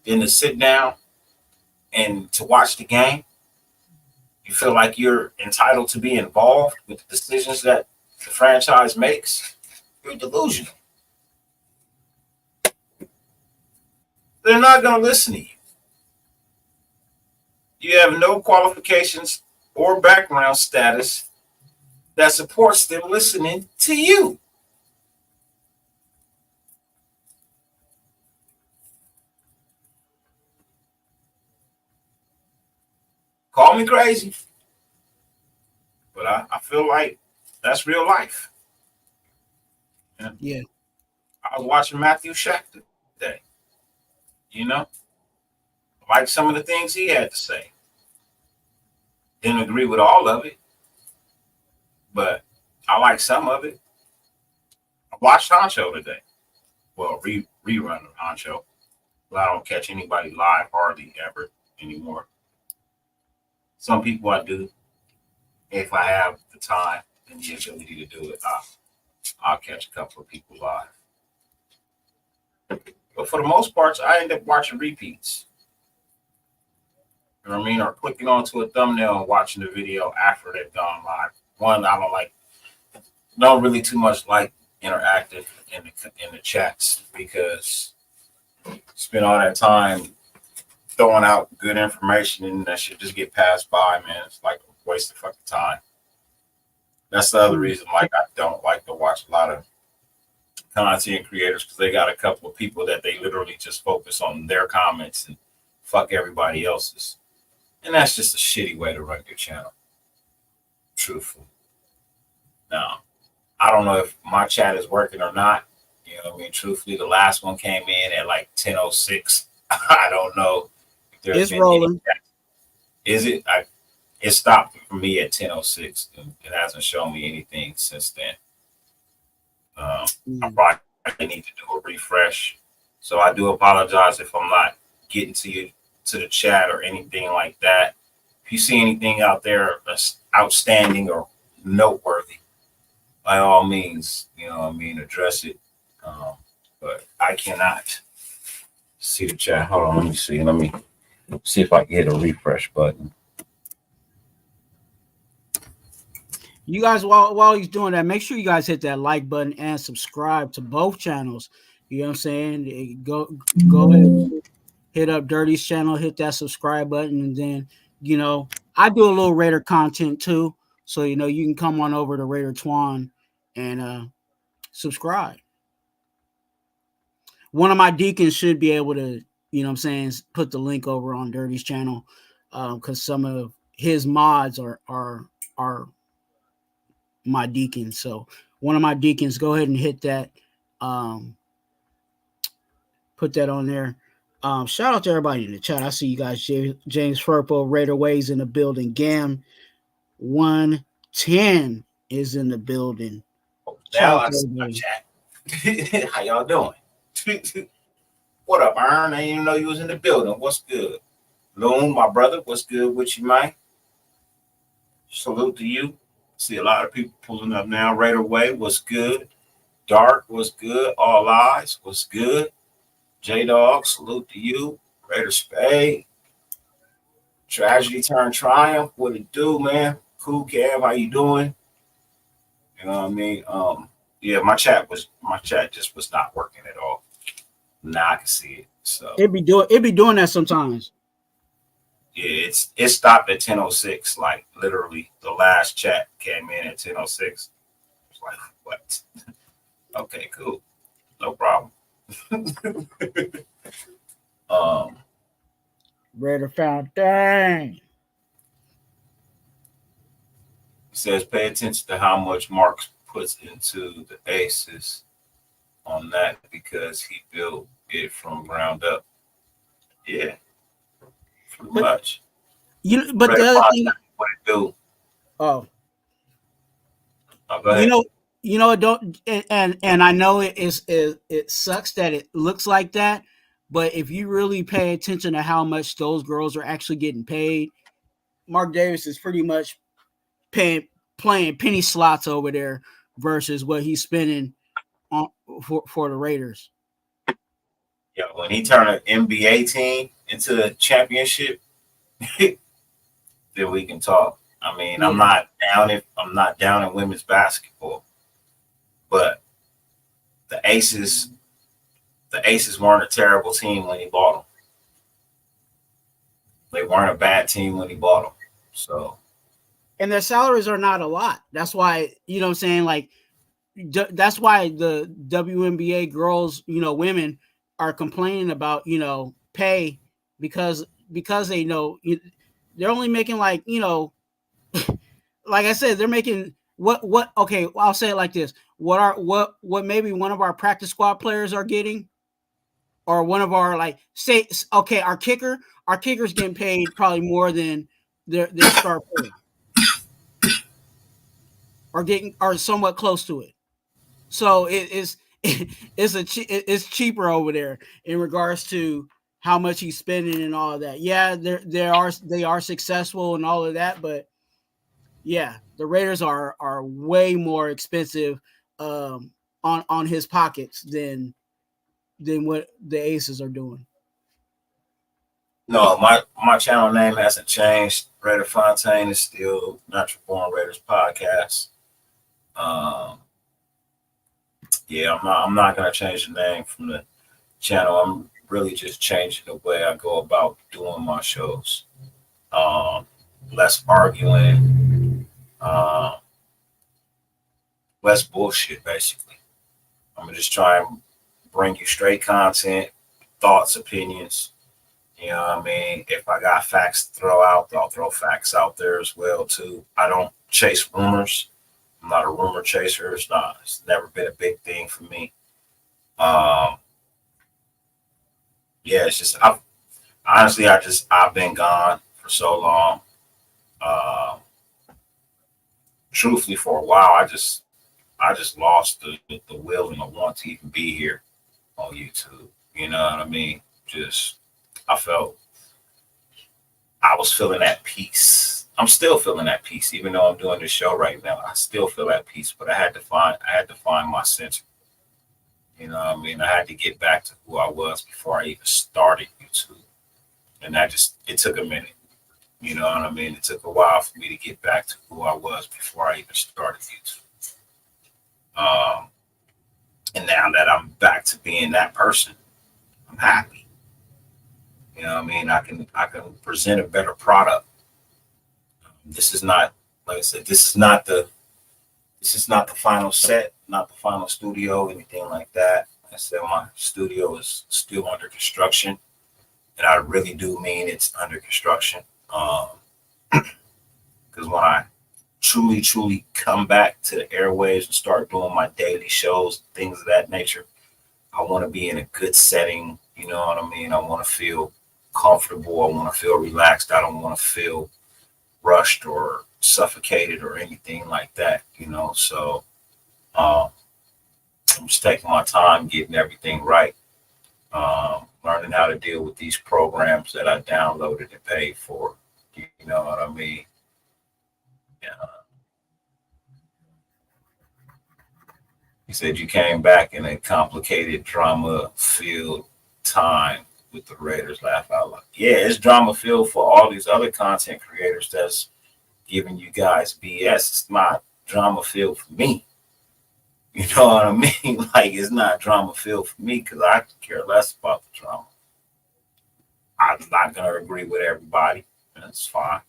than to sit down and to watch the game, you feel like you're entitled to be involved with the decisions that the franchise makes, you're delusional. They're not going to listen to you. You have no qualifications or background status that supports them listening to you. Call me crazy, but I feel like that's real life. yeah. I was watching Matthew Shack today. You know, like some of the things he had to say. Didn't agree with all of it, but I like some of it. I watched Honcho today. Well, rerun of Honcho. But I don't catch anybody live hardly ever anymore. Some people I do. If I have the time and the ability to do it, I'll catch a couple of people live. But for the most part, I end up watching repeats. You know what I mean? Or clicking onto a thumbnail and watching the video after they've gone live. One, I don't really too much like interactive in the chats because spend all that time throwing out good information and that should just get passed by, man. It's like a waste of fucking time. That's the other reason, like, I don't like to watch a lot of content creators because they got a couple of people that they literally just focus on their comments and fuck everybody else's. And that's just a shitty way to run your channel. Truthfully. Now, I don't know if my chat is working or not. You know what I mean? Truthfully, the last one came in at like 10:06. I don't know if there's It's rolling. Is it? It stopped for me at 10:06. It hasn't shown me anything since then. I probably need to do a refresh. So I do apologize if I'm not getting to the chat or anything like that. If you see anything out there that's outstanding or noteworthy, by all means, you know what I mean, address it. But I cannot see the chat. Hold on, let me see. Let me see if I can hit a refresh button. You guys, while he's doing that, make sure you guys hit that like button and subscribe to both channels. You know what I'm saying? Go ahead, hit up Dirty's channel, hit that subscribe button, and then, you know, I do a little Raider content too. So, you know, you can come on over to Raider Twuan and subscribe. One of my deacons should be able to, you know what I'm saying, put the link over on Dirty's channel because some of his mods are my deacons. So one of my deacons, go ahead and hit that. Put that on there. Shout out to everybody in the chat. I see you guys. James Furpo, Raider Ways in the building. Gam 110 is in the building. Now I see my chat. How y'all doing? What up, Aaron? I didn't even know you was in the building. What's good? Loon, my brother, what's good with you, man? Salute to you. See a lot of people pulling up now. Raider Way, what's good? Dark, what's good? All Eyes, what's good? J-Dog, salute to you. Raider Spade. Tragedy turned triumph. What it do, man? Cool Cav, how you doing? You know what I mean? Yeah, my chat just was not working at all. Now I can see it. So It be doing that sometimes. yeah, it stopped at 10:06. Like literally, the last chat came in at 10:06. It's like what? Okay, cool, no problem. um, Raider found dang. it says pay attention to how much Mark puts into the aces on that because he built it from ground up. Yeah, pretty But much. but Red the other Fox, thing, what it do? oh, Oh, go you ahead. know, it don't, and I know it sucks that it looks like that, but if you really pay attention to how much those girls are actually getting paid, Mark Davis is pretty much playing penny slots over there versus what he's spending on for the Raiders. Yeah, when he turned an NBA team into a championship, then we can talk. I mean, Yeah, I'm not down in women's basketball, but the Aces the Aces weren't a terrible team when he bought them. They weren't a bad team when he bought them. So and their salaries are not a lot. That's why, you know what I'm saying, like that's why the WNBA girls, women are complaining about, pay because they know they're only making like, like I said, they're making what okay, I'll say it like this. What maybe one of our practice squad players are getting, or one of our, like, say, okay, our kicker's getting paid probably more than their star player, or somewhat close to it. So it's cheaper over there in regards to how much he's spending and all of that. Yeah, they are successful and all of that, but yeah, the Raiders are way more expensive on his pockets than what the Aces are doing. no, my channel name hasn't changed. Raider Fontaine is still Natural Born Raiders podcast. Um, yeah, I'm not gonna change the name from the channel. I'm really just changing the way I go about doing my shows. Um, Less arguing, uh, less bullshit. Basically, I'm gonna just try and bring you straight content, thoughts, opinions. You know what I mean? If I got facts to throw out, I'll throw facts out there as well too. I don't chase rumors. I'm not a rumor chaser. It's never been a big thing for me. Um, yeah, it's just I've been gone for so long. Uh, Truthfully, for a while, I just lost the will and the want to even be here on YouTube. You know what I mean? Just I felt I was feeling at peace. I'm still feeling at peace, even though I'm doing this show right now. I still feel at peace, but I had to find my center. You know what I mean? I had to get back to who I was before I even started YouTube. And it took a minute. You know what I mean? It took a while for me to get back to who I was before I even started YouTube. Um, and now that I'm back to being that person, I'm happy. You know what I mean? I can present a better product. This is not, like I said, this is not the final set, not the final studio, anything like that. Like I said, my studio is still under construction, and I really do mean it's under construction. Because when I truly come back to the airwaves and start doing my daily shows, things of that nature, I want to be in a good setting. You know what I mean? I want to feel comfortable. I want to feel relaxed. I don't want to feel rushed or suffocated or anything like that. So um, I'm just taking my time, getting everything right, learning how to deal with these programs that I downloaded and paid for. You know what I mean? Yeah. He said you came back in a complicated, drama-filled time with the Raiders. Laugh out loud. Yeah, it's drama-filled for all these other content creators that's giving you guys BS. It's not drama-filled for me. You know what I mean? Like, it's not drama filled for me because I care less about the drama. I'm not gonna agree with everybody. That's fine.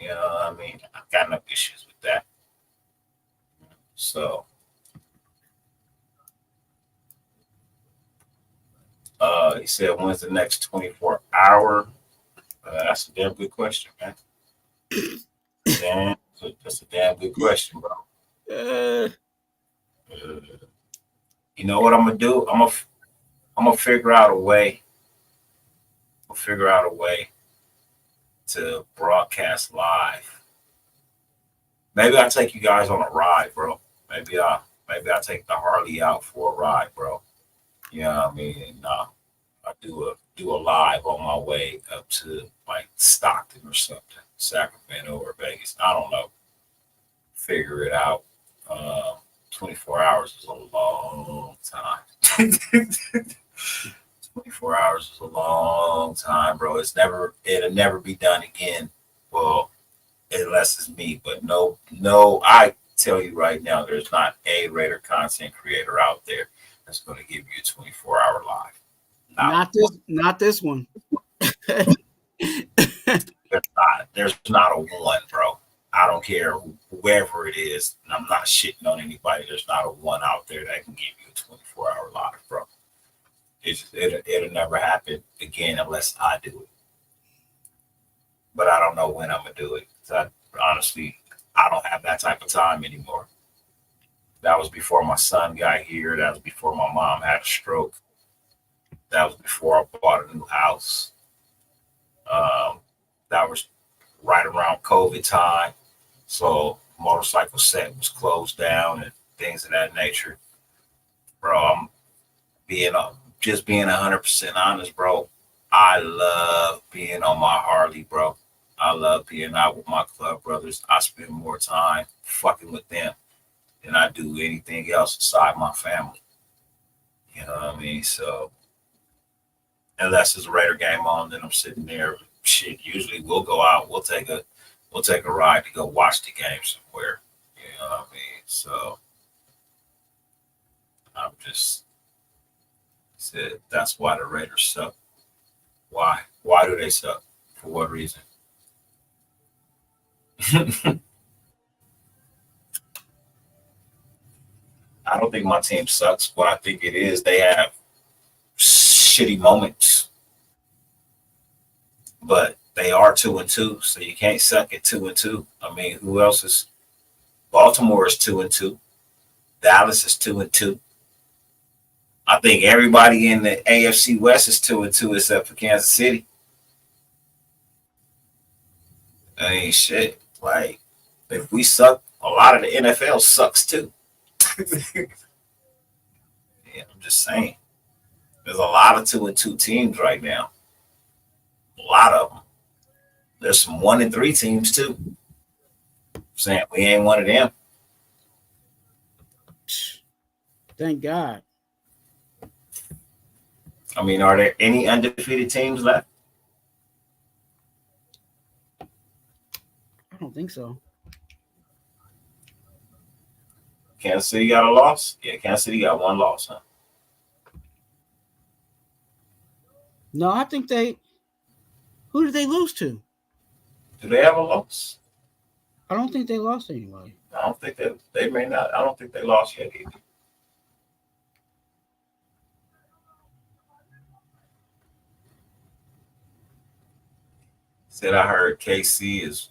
You know what I mean? I've got no issues with that. So, he said, when's the next 24-hour? That's a damn good question, man. Damn, that's a damn good question, bro. Uh, Uh, you know what I'm gonna do? I'm gonna figure out a way. I'll figure out a way to broadcast live. Maybe I'll take you guys on a ride, bro. Maybe I'll take the Harley out for a ride, bro. You know what I mean? And, I do a live on my way up to like Stockton or something, Sacramento or Vegas. I don't know. Figure it out. 24 hours is a long time. 24 hours is a long time, bro. It'll never be done again. Well, unless it's me. But no, I tell you right now, there's not a Raider content creator out there that's going to give you a 24-hour live. not this one. There's not a one, bro. I don't care whoever it is. And I'm not shitting on anybody. There's not a one out there that can give you a 24-hour live, bro. It'll never happen again unless I do it. But I don't know when I'm gonna do it. Honestly, I don't have that type of time anymore. That was before my son got here. That was before my mom had a stroke. That was before I bought a new house. That was right around COVID time. So motorcycle set was closed down and things of that nature. Bro, I'm just being 100% honest, bro. I love being on my Harley, bro. I love being out with my club brothers. I spend more time fucking with them than I do anything else aside my family. You know what I mean? So unless there's a Raider game on, then I'm sitting there. Shit, usually we'll go out. We'll take a ride to go watch the game somewhere. You know what I mean? So I'm just said that's why the Raiders suck. Why? Why do they suck? For what reason? I don't think my team sucks. What I think it is, they have shitty moments, but they are 2-2, so you can't suck at 2-2. I mean, who else is? Baltimore is 2-2. Dallas is 2-2. I think everybody in the AFC West is 2-2 except for Kansas City. I mean, shit. Like, if we suck, a lot of the NFL sucks too. Yeah, I'm just saying. There's a lot of 2-2 teams right now. A lot of them. There's some 1-3 teams too. I'm saying we ain't one of them. Thank God. I mean, are there any undefeated teams left? I don't think so. Kansas City got a loss? Yeah, Kansas City got one loss, huh? No, I think they. Who did they lose to? Do they have a loss? I don't think they lost anybody. I don't think they may not. I don't think they lost yet either. Said I heard KC is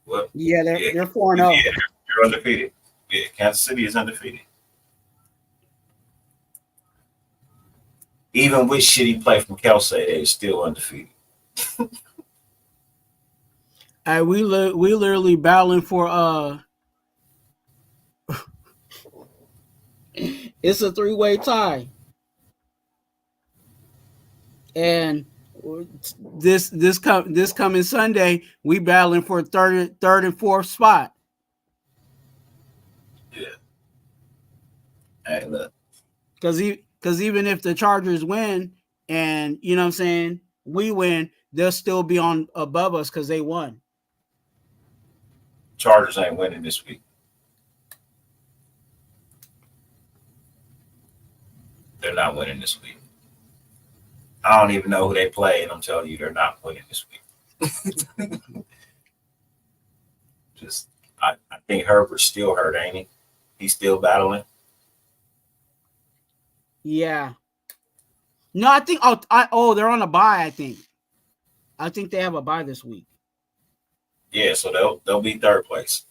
what? Yeah, they're 4-0. Yeah, they're undefeated. Yeah, Kansas City is undefeated. Even with shitty play from Kelsey, they're still undefeated. Hey, we literally battling for it's a 3-way tie. And this coming Sunday, we battling for third and fourth spot. Yeah. Hey, look. Because even if the Chargers win and you know what I'm saying, we win, they'll still be on above us because they won. Chargers ain't winning this week. They're not winning this week. I don't even know who they play, and I'm telling you, they're not winning this week. Just, I think Herbert's still hurt, ain't he? He's still battling. Yeah. No, I think. They're on a bye. I think they have a bye this week. Yeah, so they'll be third place.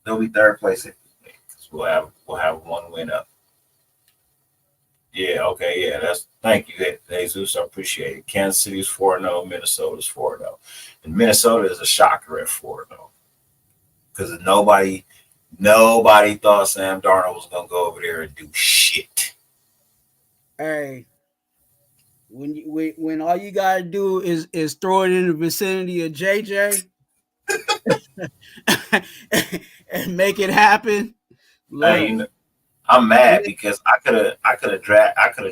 They'll be third place because we'll have one win up. Yeah, okay, yeah. Thank you, Jesus. I appreciate it. Kansas City's 4-0, Minnesota's 4-0. And Minnesota is a shocker at 4-0. Because nobody thought Sam Darnold was gonna go over there and do shit. Hey, when all you gotta do is throw it in the vicinity of JJ and make it happen. Look, I'm mad because I could have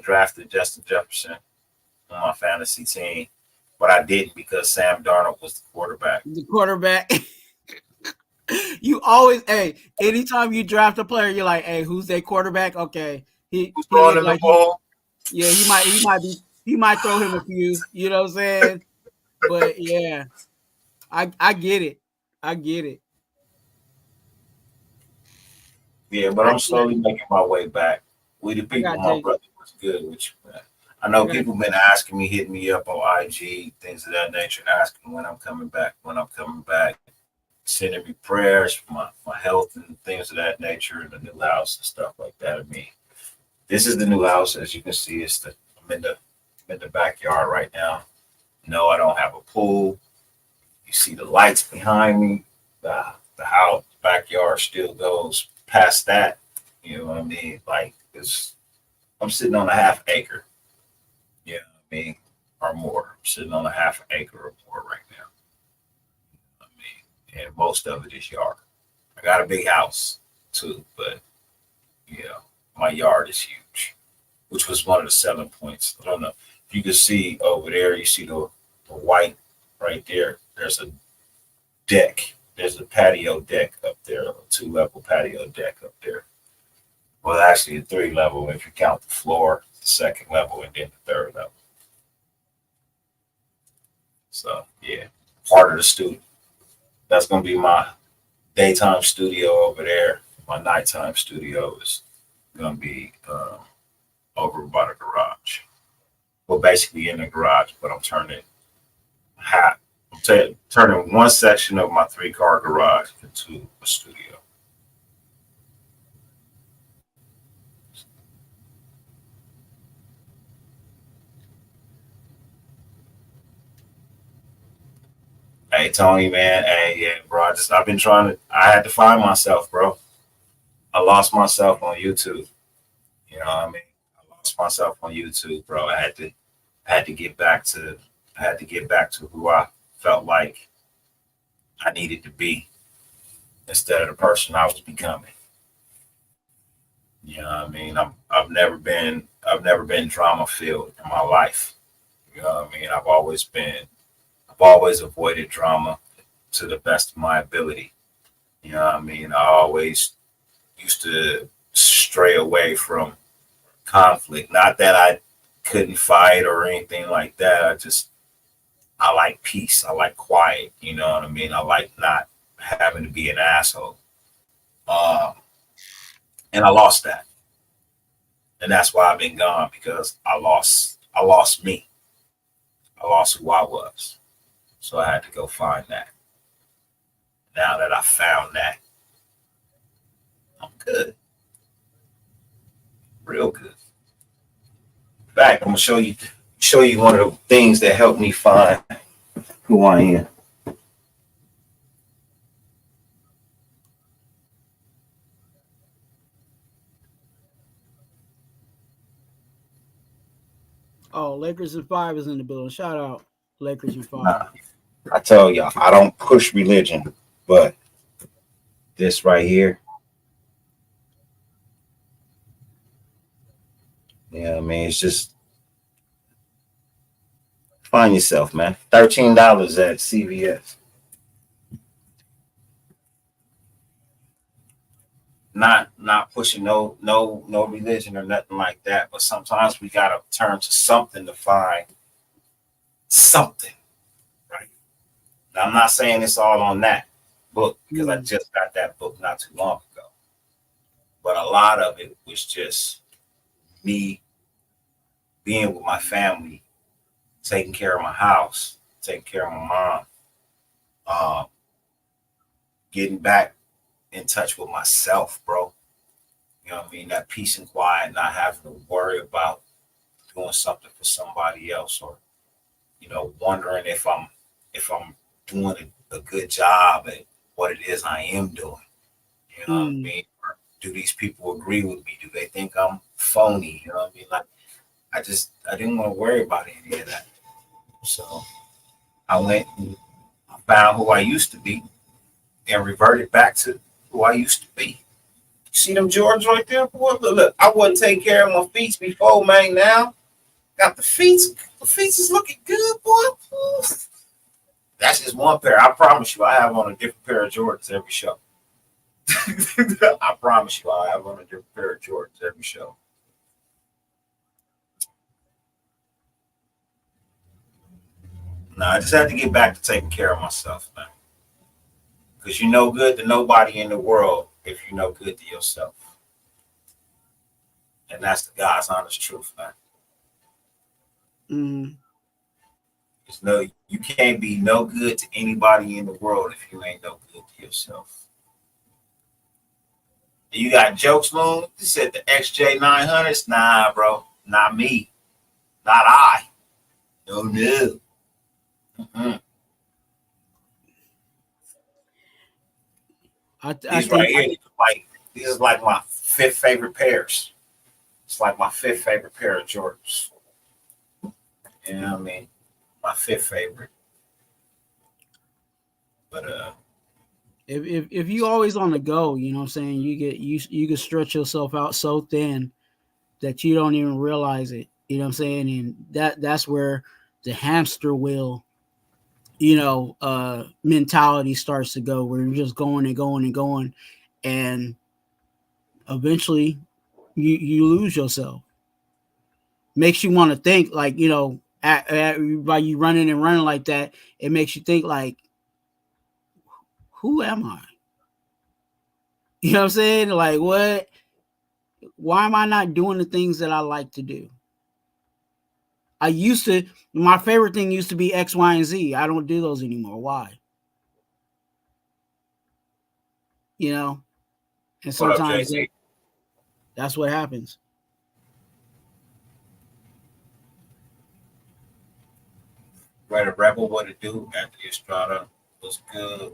drafted Justin Jefferson on my fantasy team, but I didn't because Sam Darnold was the quarterback. The quarterback. You always, anytime you draft a player, you're like, hey, who's their quarterback? Okay, Who's throwing him the ball? Yeah, he might throw him a few. You know what I'm saying? But yeah, I get it. I get it. Yeah, but I'm slowly making my way back. We the people, my brother, was good with you, man. I know people been asking me, hitting me up on IG, things of that nature, asking when I'm coming back, sending me prayers for my health and things of that nature, and the new house and stuff like that. I mean, this is the new house, as you can see. I'm in the backyard right now. No, I don't have a pool. You see the lights behind me. The house backyard still goes past that. You know what I mean? Like I'm sitting on a half acre. You know what I mean? Or more. I'm sitting on a half acre or more right now. I mean, and most of it is yard. I got a big house too, but my yard is huge, which was one of the selling points. I don't know if you can see over there. You see the white right there. There's a deck. There's a patio deck up there, a 2-level patio deck up there. Well, actually, a 3-level if you count the floor, the 2nd level, and then the 3rd level. So, yeah, part of the studio. That's going to be my daytime studio over there. My nighttime studio is going to be over by the garage. Well, basically in the garage, but I'm turning one section of my 3-car garage into a studio. Hey Tony, man. Hey, yeah, bro. I had to find myself, bro. I lost myself on YouTube. You know what I mean? I lost myself on YouTube, bro. I had to get back to who I felt like I needed to be instead of the person I was becoming. You know what I mean? I've never been drama filled in my life. You know what I mean? I've always avoided drama to the best of my ability. You know what I mean? I always used to stray away from conflict. Not that I couldn't fight or anything like that. I like peace. I like quiet. You know what I mean? I like not having to be an asshole. And I lost that. And that's why I've been gone, because I lost me. I lost who I was. So I had to go find that. Now that I found that, I'm good. Real good. In fact, I'm gonna show you one of the things that helped me find who I am. Oh, Lakers in 5 is in the building. Shout out Lakers in 5. Nah, I tell y'all, I don't push religion, but this right here, I mean, it's just find yourself, man. $13 at CVS. not pushing no religion or nothing like that, but sometimes we gotta turn to something to find something, right? Now, I'm not saying it's all on that book because I just got that book not too long ago, but a lot of it was just me being with my family, taking care of my house, taking care of my mom, getting back in touch with myself, bro. You know what I mean? That peace and quiet, not having to worry about doing something for somebody else, or wondering if I'm doing a good job at what it is I am doing. You know what I mean? Or do these people agree with me? Do they think I'm phony? You know what I mean? Like I didn't want to worry about any of that. So I went and found who I used to be and reverted back to who I used to be. You see them Jordans right there, boy? Look, I wasn't taking care of my feet before, man. Now got the feet. The feet is looking good, boy. That's just one pair. I promise you, I have on a different pair of Jordans every show. I promise you, I have on a different pair of Jordans every show. No, I just had to get back to taking care of myself, man. Because you're no good to nobody in the world if you're no good to yourself. And that's the God's honest truth, man. You can't be no good to anybody in the world if you ain't no good to yourself. You got jokes, Moon? You said the XJ900s? Nah, bro. Not me. Not I. No. Mm-mm. These right here, these are like my fifth favorite pairs. It's like my fifth favorite pair of Jordans. You know what I mean? My fifth favorite. But if you always on the go, you know what I'm saying, you can stretch yourself out so thin that you don't even realize it. You know what I'm saying? And that's where the hamster wheel, mentality starts to go, where you're just going and going and going, and eventually you lose yourself. Makes you want to think, like, by you running and running like that, it makes you think like, who am I? You know what I'm saying? Like, what? Why am I not doing the things that I like to do? My favorite thing used to be X, Y, and Z. I don't do those anymore. Why? And sometimes that's what happens. Raider Rebel, what it do? Anthony Estrada was good.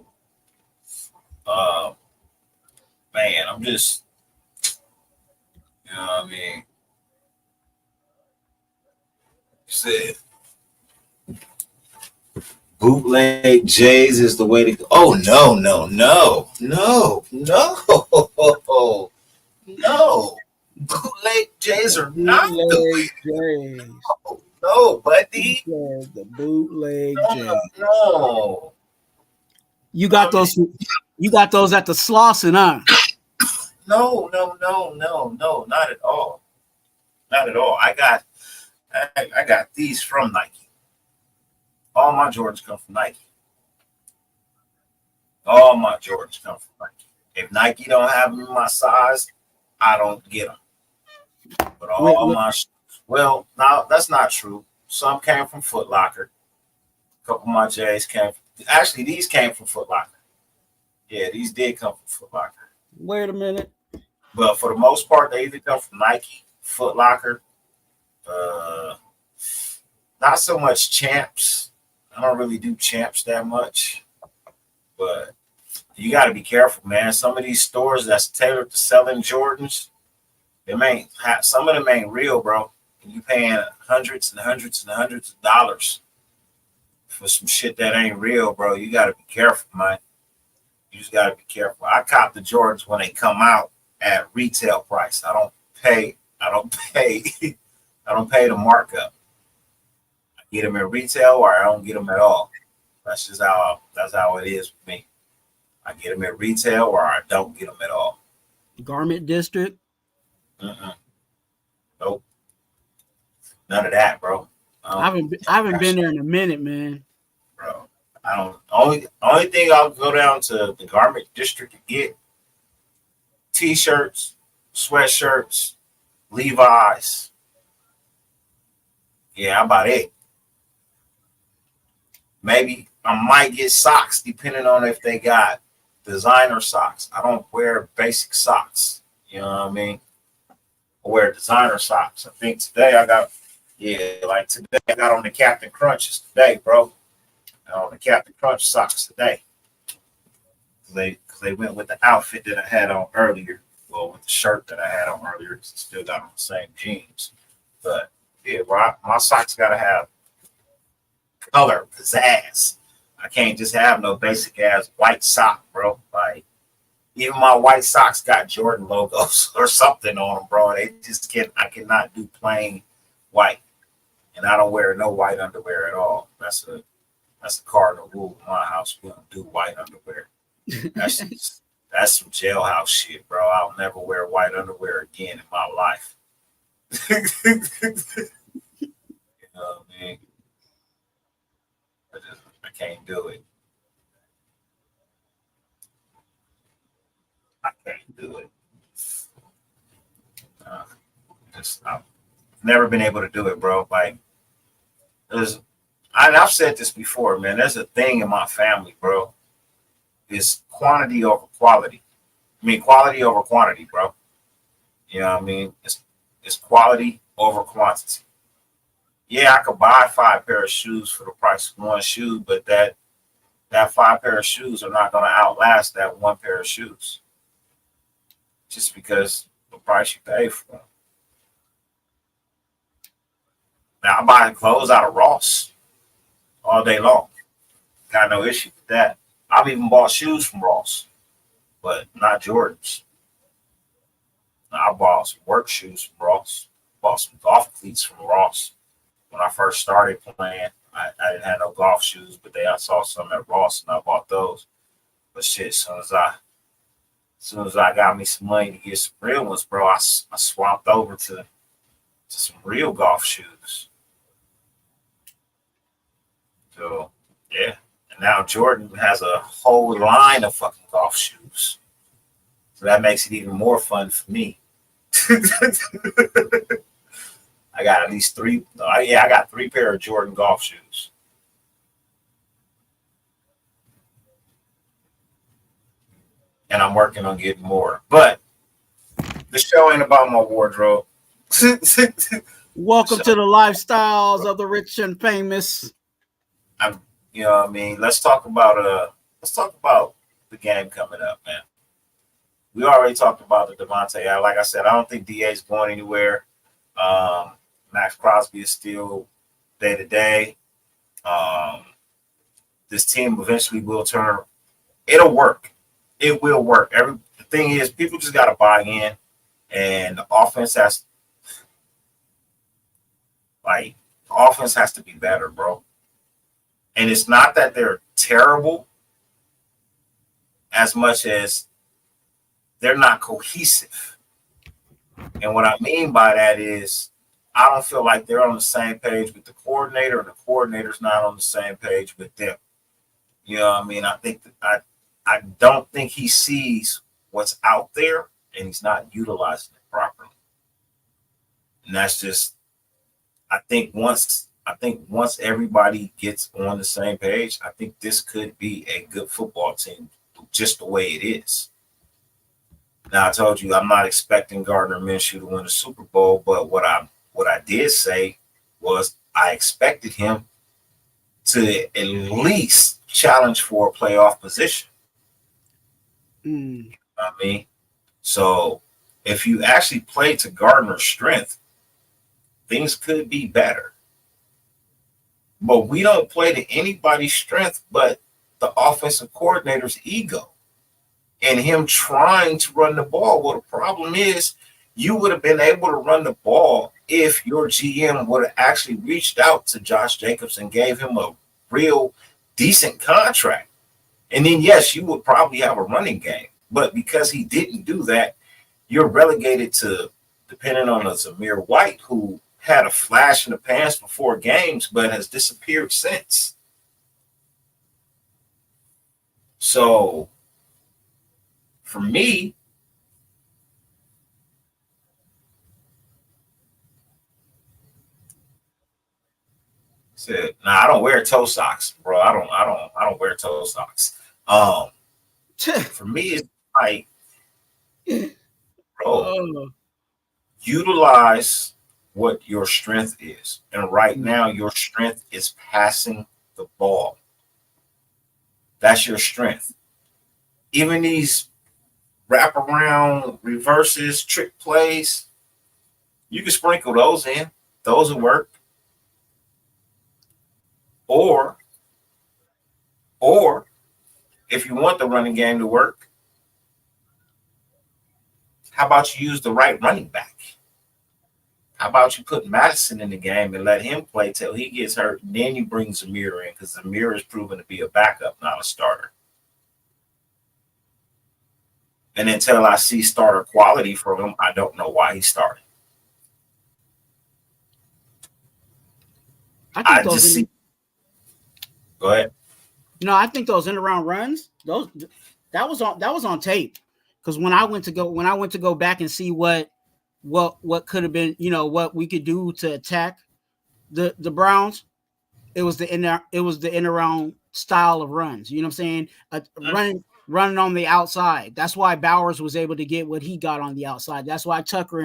Man, I'm just, you know what I mean? Said bootleg J's is the way to go. Oh no. Bootleg J's are not the way. No, buddy. The bootleg J. No. You got those. You got those at the Slauson, huh? No, not at all. Not at all. I got these from Nike. All my Jordans come from Nike. All my Jordans come from Nike. If Nike don't have them in my size, I don't get them. But well, now that's not true. Some came from Foot Locker. A couple of my J's actually, these came from Foot Locker. Yeah, these did come from Foot Locker. Wait a minute. But for the most part, they either come from Nike, Foot Locker, not so much Champs. I don't really do Champs that much. But you got to be careful, man. Some of these stores that's tailored to selling Jordans, some of them ain't real, bro. And you paying hundreds and hundreds and hundreds of dollars for some shit that ain't real, bro. You got to be careful, man. You just got to be careful. I cop the Jordans when they come out at retail price. I don't pay the markup. I get them at retail or I don't get them at all. That's how it is with me. I get them at retail or I don't get them at all. Garment District. Nope. None of that, bro. I haven't been there in a minute, man. Bro. I don't. Only thing I'll go down to the Garment District to get T-shirts, sweatshirts, Levi's. Yeah, about it. Maybe I might get socks depending on if they got designer socks. I don't wear basic socks. You know what I mean? I wear designer socks. I think today I got, like today I got on the Captain Crunches today, bro. On the Captain Crunch socks today. They went with the outfit that I had on earlier. Well, with the shirt that I had on earlier, still got on the same jeans. But yeah, bro, my socks gotta have color, pizzazz. I can't just have no basic ass white sock, bro. Like even my white socks got Jordan logos or something on them, bro. They just can't. I cannot do plain white, and I don't wear no white underwear at all. That's a cardinal rule in my house. We don't do white underwear. That's some jailhouse shit, bro. I'll never wear white underwear again in my life. You know what I mean? I can't do it. I can't do it. I've never been able to do it, bro. Like, I've said this before, man. There's a thing in my family, bro. It's quantity over quality. I mean, quality over quantity, bro. You know what I mean? It's quality over quantity. Yeah, I could buy 5 pair of shoes for the price of 1 shoe, but that 5 pair of shoes are not going to outlast that 1 pair of shoes. Just because the price you pay for them. Now, I buy clothes out of Ross all day long. Got no issue with that. I've even bought shoes from Ross, but not Jordans. I bought some work shoes from Ross. Bought some golf cleats from Ross. When I first started playing, I didn't have no golf shoes, but I saw some at Ross and I bought those. But shit, as soon as I got me some money to get some real ones, bro, I swapped over to some real golf shoes. So yeah. And now Jordan has a whole line of fucking golf shoes. So that makes it even more fun for me. I got at least 3. I got 3 pair of Jordan golf shoes. And I'm working on getting more. But the show ain't about my wardrobe. Welcome to the lifestyles of the rich and famous. You know what I mean? Let's talk about the game coming up, man. We already talked about the Davante. Like I said, I don't think DA is going anywhere. Max Crosby is still day to day. This team eventually will turn. It'll work. It will work. The thing is, people just got to buy in, and the offense has to be better, bro. And it's not that they're terrible as much as they're not cohesive. And what I mean by that is I don't feel like they're on the same page with the coordinator, and the coordinator's not on the same page with them. You know what I mean? I don't think he sees what's out there, and he's not utilizing it properly. And that's just, I think once everybody gets on the same page, I think this could be a good football team just the way it is. Now, I told you I'm not expecting Gardner Minshew to win the Super Bowl, but what I did say was I expected him to at least challenge for a playoff position. You know what I mean? So if you actually play to Gardner's strength, things could be better. But we don't play to anybody's strength but the offensive coordinator's ego and him trying to run the ball. Well, the problem is you would have been able to run the ball if your GM would have actually reached out to Josh Jacobs and gave him a real decent contract. And then, yes, you would probably have a running game. But because he didn't do that, you're relegated to depending on a Zamir White who had a flash in the past for 4 games, but has disappeared since. So for me, said, nah, I don't wear toe socks, bro. I don't wear toe socks. For me, it's like, bro, Oh. utilize what your strength is. And right now, your strength is passing the ball. That's your strength. Even these wraparound reverses, trick plays, you can sprinkle those in. Those will work. Or if you want the running game to work, how about you use the right running back? How about you put Madison in the game and let him play till he gets hurt, and then you bring Zamir in because Zamir is proven to be a backup, not a starter. And until I see starter quality from him, I don't know why he started. I just see. Go ahead. No, I think those end around runs, that was on tape. Because when I went to go back and see what could have been, what we could do to attack the Browns, it was the end around style of runs. You know what I'm saying? Running on the outside. That's why Bowers was able to get what he got on the outside. That's why Tucker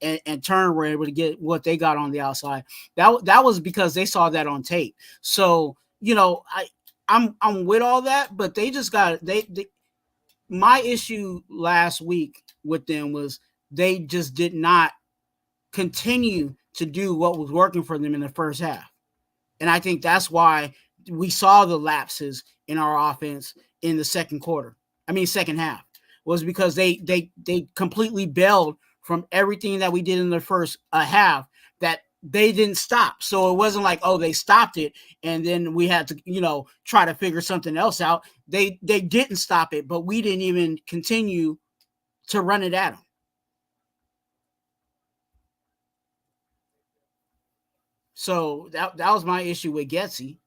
and Turner were able to get what they got on the outside. That was because they saw that on tape. So, I'm with all that, but they just got they my issue last week with them was they just did not continue to do what was working for them in the first half. And I think that's why we saw the lapses in our offense in the second half, was because they completely bailed from everything that we did in the first half, that they didn't stop. So it wasn't like, oh, they stopped it and then we had to, try to figure something else out. They didn't stop it, but we didn't even continue to run it at them. So that was my issue with Getsy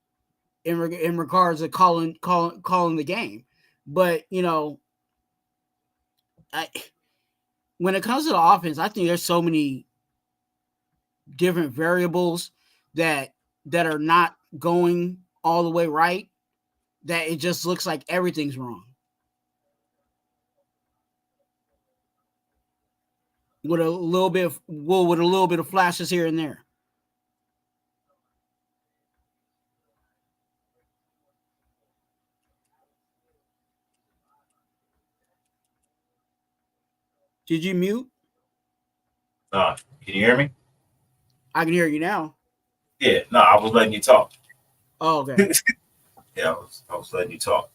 in regards to calling the game. But when it comes to the offense, I think there's so many different variables that are not going all the way right that it just looks like everything's wrong. With a little bit of flashes here and there. Did you mute? Can you hear me? I can hear you now. Yeah, no, I was letting you talk. Oh, okay. Yeah, I was letting you talk.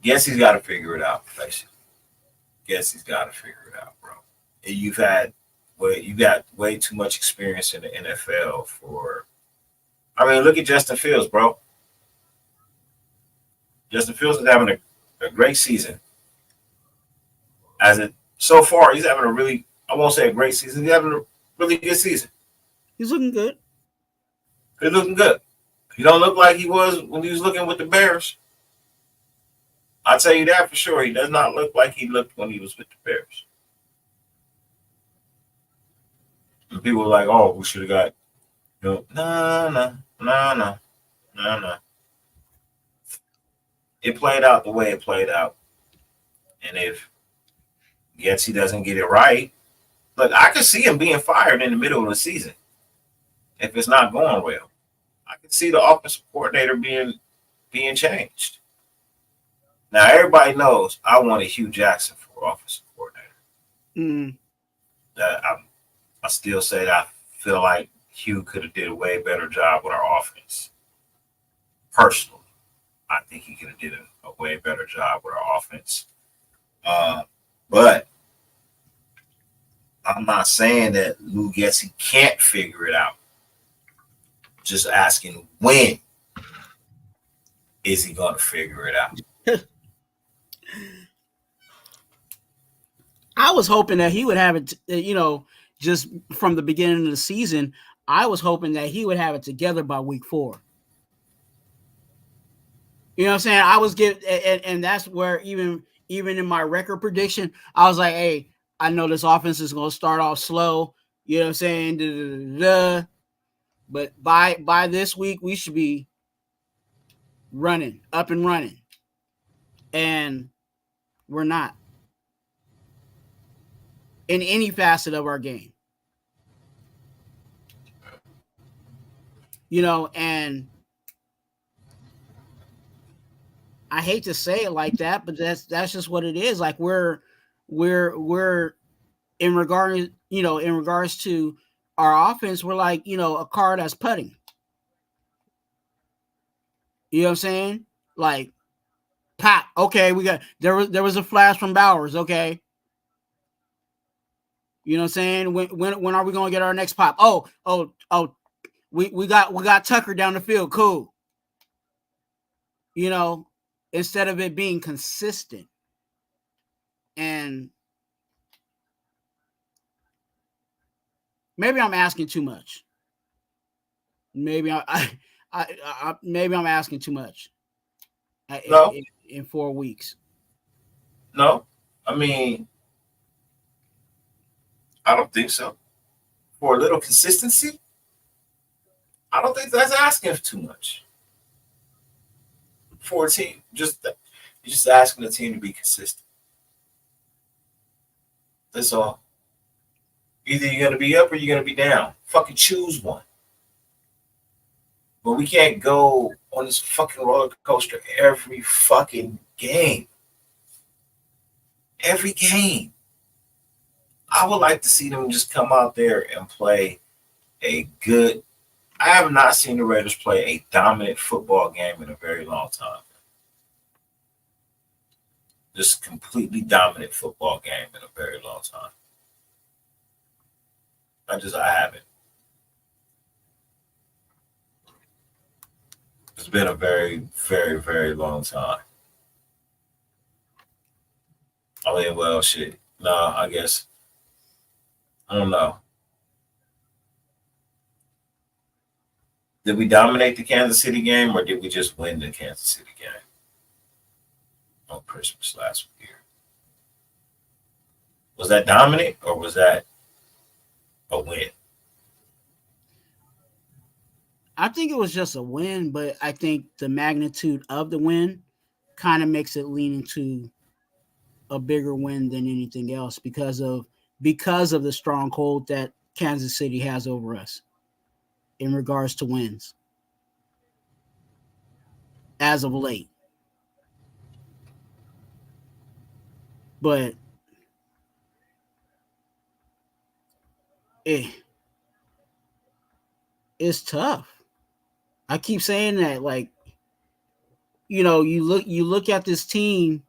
Guess he's got to figure it out, basically. Guess he's got to figure it out, bro. And you got way too much experience in the NFL for. I mean, look at Justin Fields, bro. Justin Fields is having a great season. So far, he's having a really, I won't say a great season. He's having a really good season. He's looking good. He's looking good. He don't look like he was when he was looking with the Bears. I'll tell you that for sure. He does not look like he looked when he was with the Bears. And people were like, oh, we should have got, no. It played out the way it played out. And if Getsy doesn't get it right, look, I could see him being fired in the middle of the season if it's not going well. I could see the offensive coordinator being changed. Now, everybody knows I wanted Hugh Jackson for offensive coordinator. I still say that I feel like Hugh could have did a way better job with our offense. Personally, I think he could have did a way better job with our offense. But I'm not saying that Lou Getsy can't figure it out. Just asking when. Is he going to figure it out? I was hoping that he would have it, just from the beginning of the season. I was hoping that he would have it together by week 4. You know what I'm saying? I was and that's where even in my record prediction, I was like, hey, I know this offense is going to start off slow. You know what I'm saying? Da, da, da, da. But by this week, we should be up and running. And we're not in any facet of our game. And I hate to say it like that, but that's just what it is. Like we're in regards to our offense, we're like, a car that's putting. You know what I'm saying? Like, pop. Okay, there was a flash from Bowers. Okay. You know what I'm saying? When are we gonna get our next pop? Oh, we got Tucker down the field. Cool. Instead of it being consistent. And maybe I'm asking too much. Maybe maybe I'm asking too much. No. In 4 weeks. No. I mean, I don't think so. For a little consistency, I don't think that's asking for too much. For a team, you're just asking the team to be consistent. That's all. Either you're gonna be up or you're gonna be down. Fucking choose one. But we can't go on this fucking roller coaster every fucking game. Every game. I would like to see them just come out there and play a good. I have not seen the Raiders play a dominant football game in a very long time. Just completely dominant football game in a very long time. I haven't. It's been a very, very, very long time. I mean, well, shit. No, I guess. I don't know. Did we dominate the Kansas City game or did we just win the Kansas City game on Christmas last year? Was that dominant or was that a win? I think it was just a win, but I think the magnitude of the win kind of makes it lean into a bigger win than anything else because of the stronghold that Kansas City has over us in regards to wins as of late. But it's tough. I keep saying that, like, you look at this team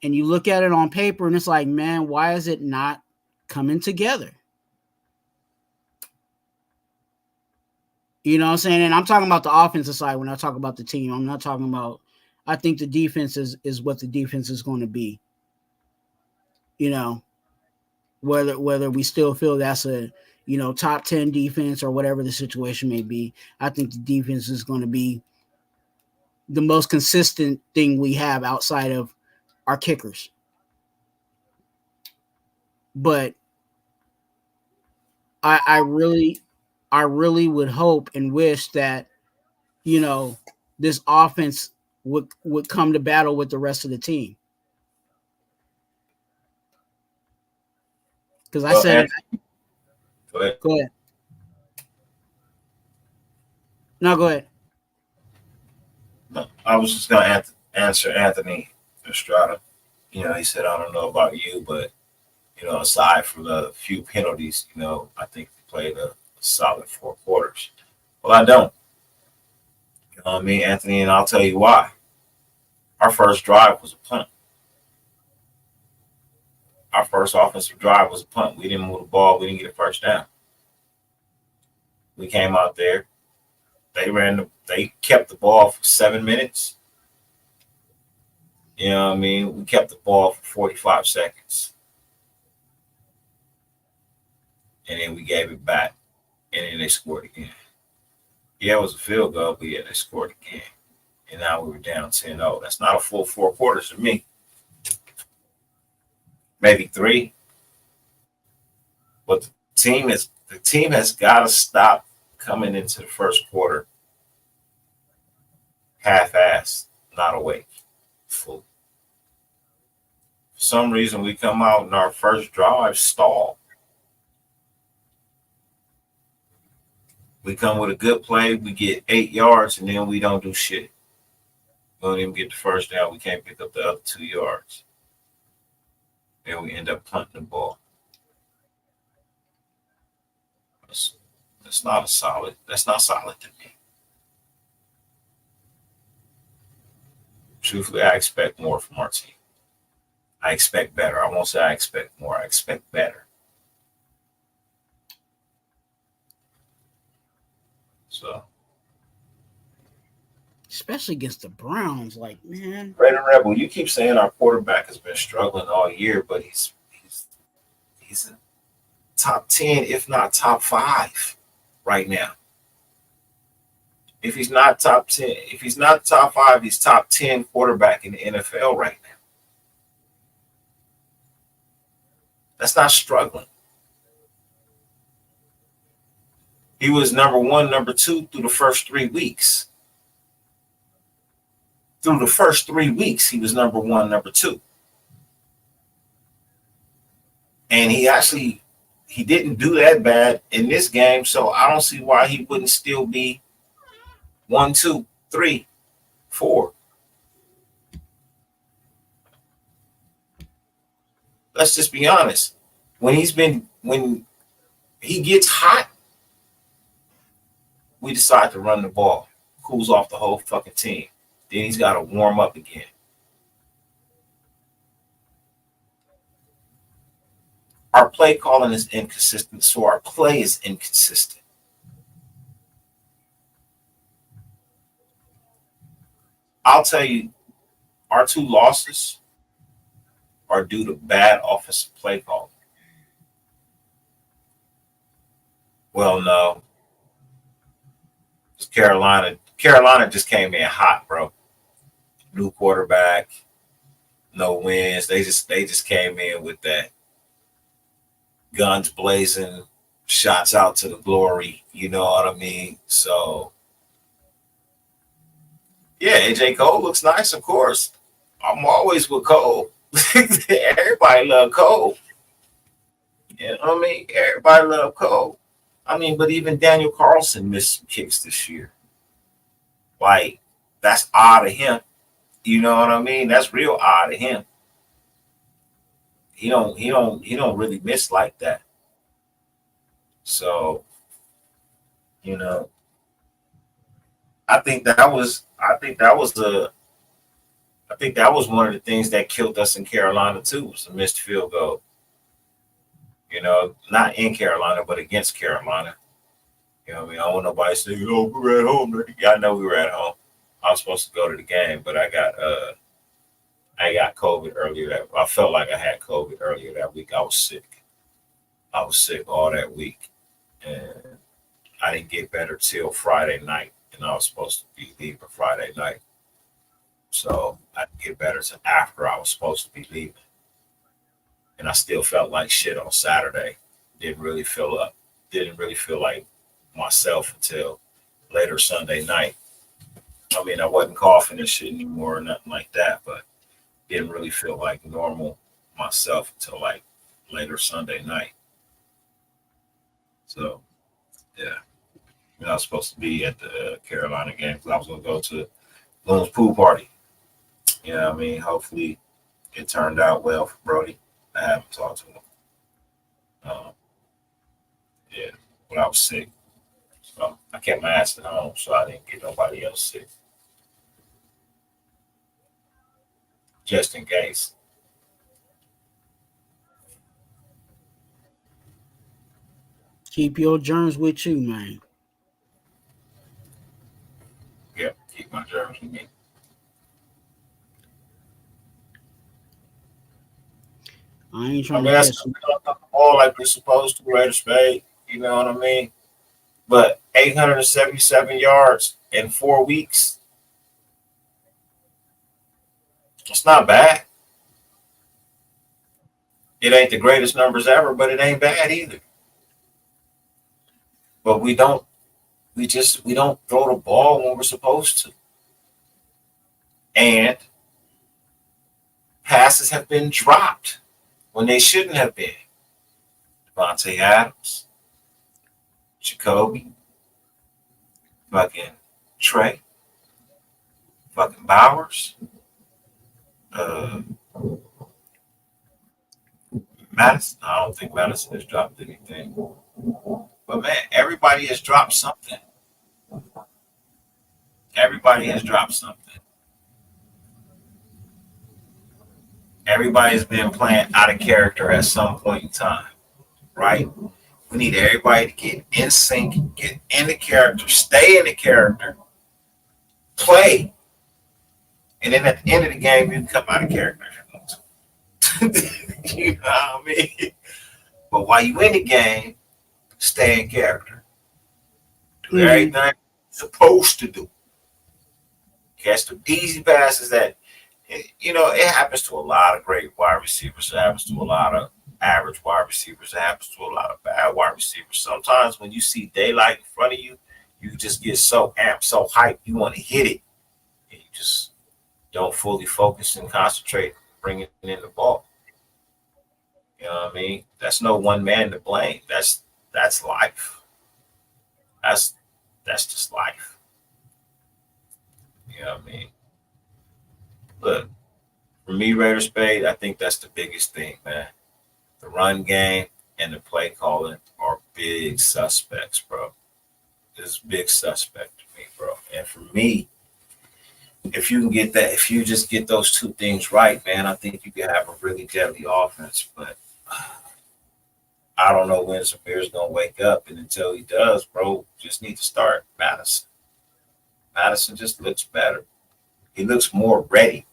and you look at it on paper and it's like, man, why is it not coming together? You know what I'm saying? And I'm talking about the offensive side when I talk about the team. I'm not talking about, I think the defense is what the defense is going to be. Whether we still feel that's a, top 10 defense or whatever the situation may be, I think the defense is going to be the most consistent thing we have outside of our kickers. But I really would hope and wish that, this offense would come to battle with the rest of the team. Because I said, Go ahead. No, go ahead. No, I was just going to answer Anthony Estrada. He said, I don't know about you, but, aside from the few penalties, I think we played a solid 4 quarters. Well, I don't. You know what I mean, Anthony? And I'll tell you why. Our first drive was a punt. Our first offensive drive was a punt. We didn't move the ball. We didn't get a first down. We came out there. They kept the ball for 7 minutes. You know what I mean? We kept the ball for 45 seconds. And then we gave it back. And then they scored again. Yeah, it was a field goal, but yeah, they scored again. And now we were down 10-0. That's not a full 4 quarters for me. Maybe 3. But the team has got to stop coming into the first quarter half-assed, not awake, full. For some reason, we come out and our first drive stall. We come with a good play, we get 8 yards, and then we don't do shit. We don't even get the first down. We can't pick up the other 2 yards. And we end up punting the ball. That's not solid to me. Truthfully, I expect more from our team. I expect better. I won't say I expect more. I expect better. So, especially against the Browns, like, man. Raider Rebel, you keep saying our quarterback has been struggling all year, but he's a top 10, if not top 5, right now. If he's not top 10, if he's not top 5, he's top 10 quarterback in the NFL right now. That's not struggling. He was number 1, number 2 through the first 3 weeks. Through the first 3 weeks, he was number 1, number 2. And he didn't do that bad in this game, so I don't see why he wouldn't still be 1, 2, 3, 4. Let's just be honest. When he gets hot, we decide to run the ball. Cools off the whole fucking team. Then he's got to warm up again. Our play calling is inconsistent, so our play is inconsistent. I'll tell you, our 2 losses are due to bad offensive play calling. Well, no. Carolina just came in hot, bro. New quarterback, no wins. They just came in with that guns blazing, shots out to the glory. You know what I mean? So, yeah, AJ Cole looks nice, of course. I'm always with Cole. Everybody love Cole. You know what I mean? Everybody love Cole. I mean, but even Daniel Carlson missed some kicks this year. Like, that's odd of him. You know what I mean? That's real odd of him. He don't really miss like that. So, you know, I think that was one of the things that killed us in Carolina too, was the missed field goal. You know, not in Carolina, but against Carolina. You know what I mean? I don't want nobody saying, "Oh, we were at home." I know we were at home. I was supposed to go to the game, but I got COVID earlier I felt like I had COVID earlier that week. I was sick. I was sick all that week. And I didn't get better till Friday night. And I was supposed to be leaving Friday night. So I didn't get better till after I was supposed to be leaving. And I still felt like shit on Saturday. Didn't really feel like myself until later Sunday night. I mean, I wasn't coughing and shit anymore or nothing like that, but didn't really feel like normal myself until like later Sunday night. So, yeah. I was supposed to be at the Carolina game because I was going to go to Loon's pool party. You know what I mean? Hopefully it turned out well for Brody. I haven't talked to him. Yeah, but I was sick. So I kept my ass at home so I didn't get nobody else sick. Just in case. Keep your germs with you, man. keep my germs with me. I ain't I trying mean, to that's catch. we don't throw the ball like we're supposed to, Raider Spade. You know what I mean? But 877 yards in 4 weeks, it's not bad. It ain't the greatest numbers ever, but it ain't bad either. But we don't throw the ball when we're supposed to. And passes have been dropped when they shouldn't have been. Davante Adams, Jacoby, fucking Trey, fucking Bowers, uh, Madison. I don't think Madison has dropped anything. But man, everybody has dropped something. Everybody has dropped something. Everybody's been playing out of character at some point in time, right? We need everybody to get in sync, get in the character, stay in the character, play, and then at the end of the game, you can come out of character. You know what I mean? But while you in the game, stay in character. Do everything you're supposed to do. Catch the easy passes that, you know, it happens to a lot of great wide receivers. It happens to a lot of average wide receivers. It happens to a lot of bad wide receivers. Sometimes when you see daylight in front of you, you just get so amped, so hyped, you want to hit it. And you just don't fully focus and concentrate bringing in the ball. You know what I mean? That's no one man to blame. That's life. That's just life. You know what I mean? Look, for me, Raider Spade, I think that's the biggest thing, man. The run game and the play calling are big suspects, bro. It's big suspect to me, bro. And for me, if you can get that, if you just get those two things right, man, I think you can have a really deadly offense. But I don't know when Samir's gonna wake up, and until he does, bro, just need to start Madison. Madison just looks better. He looks more ready.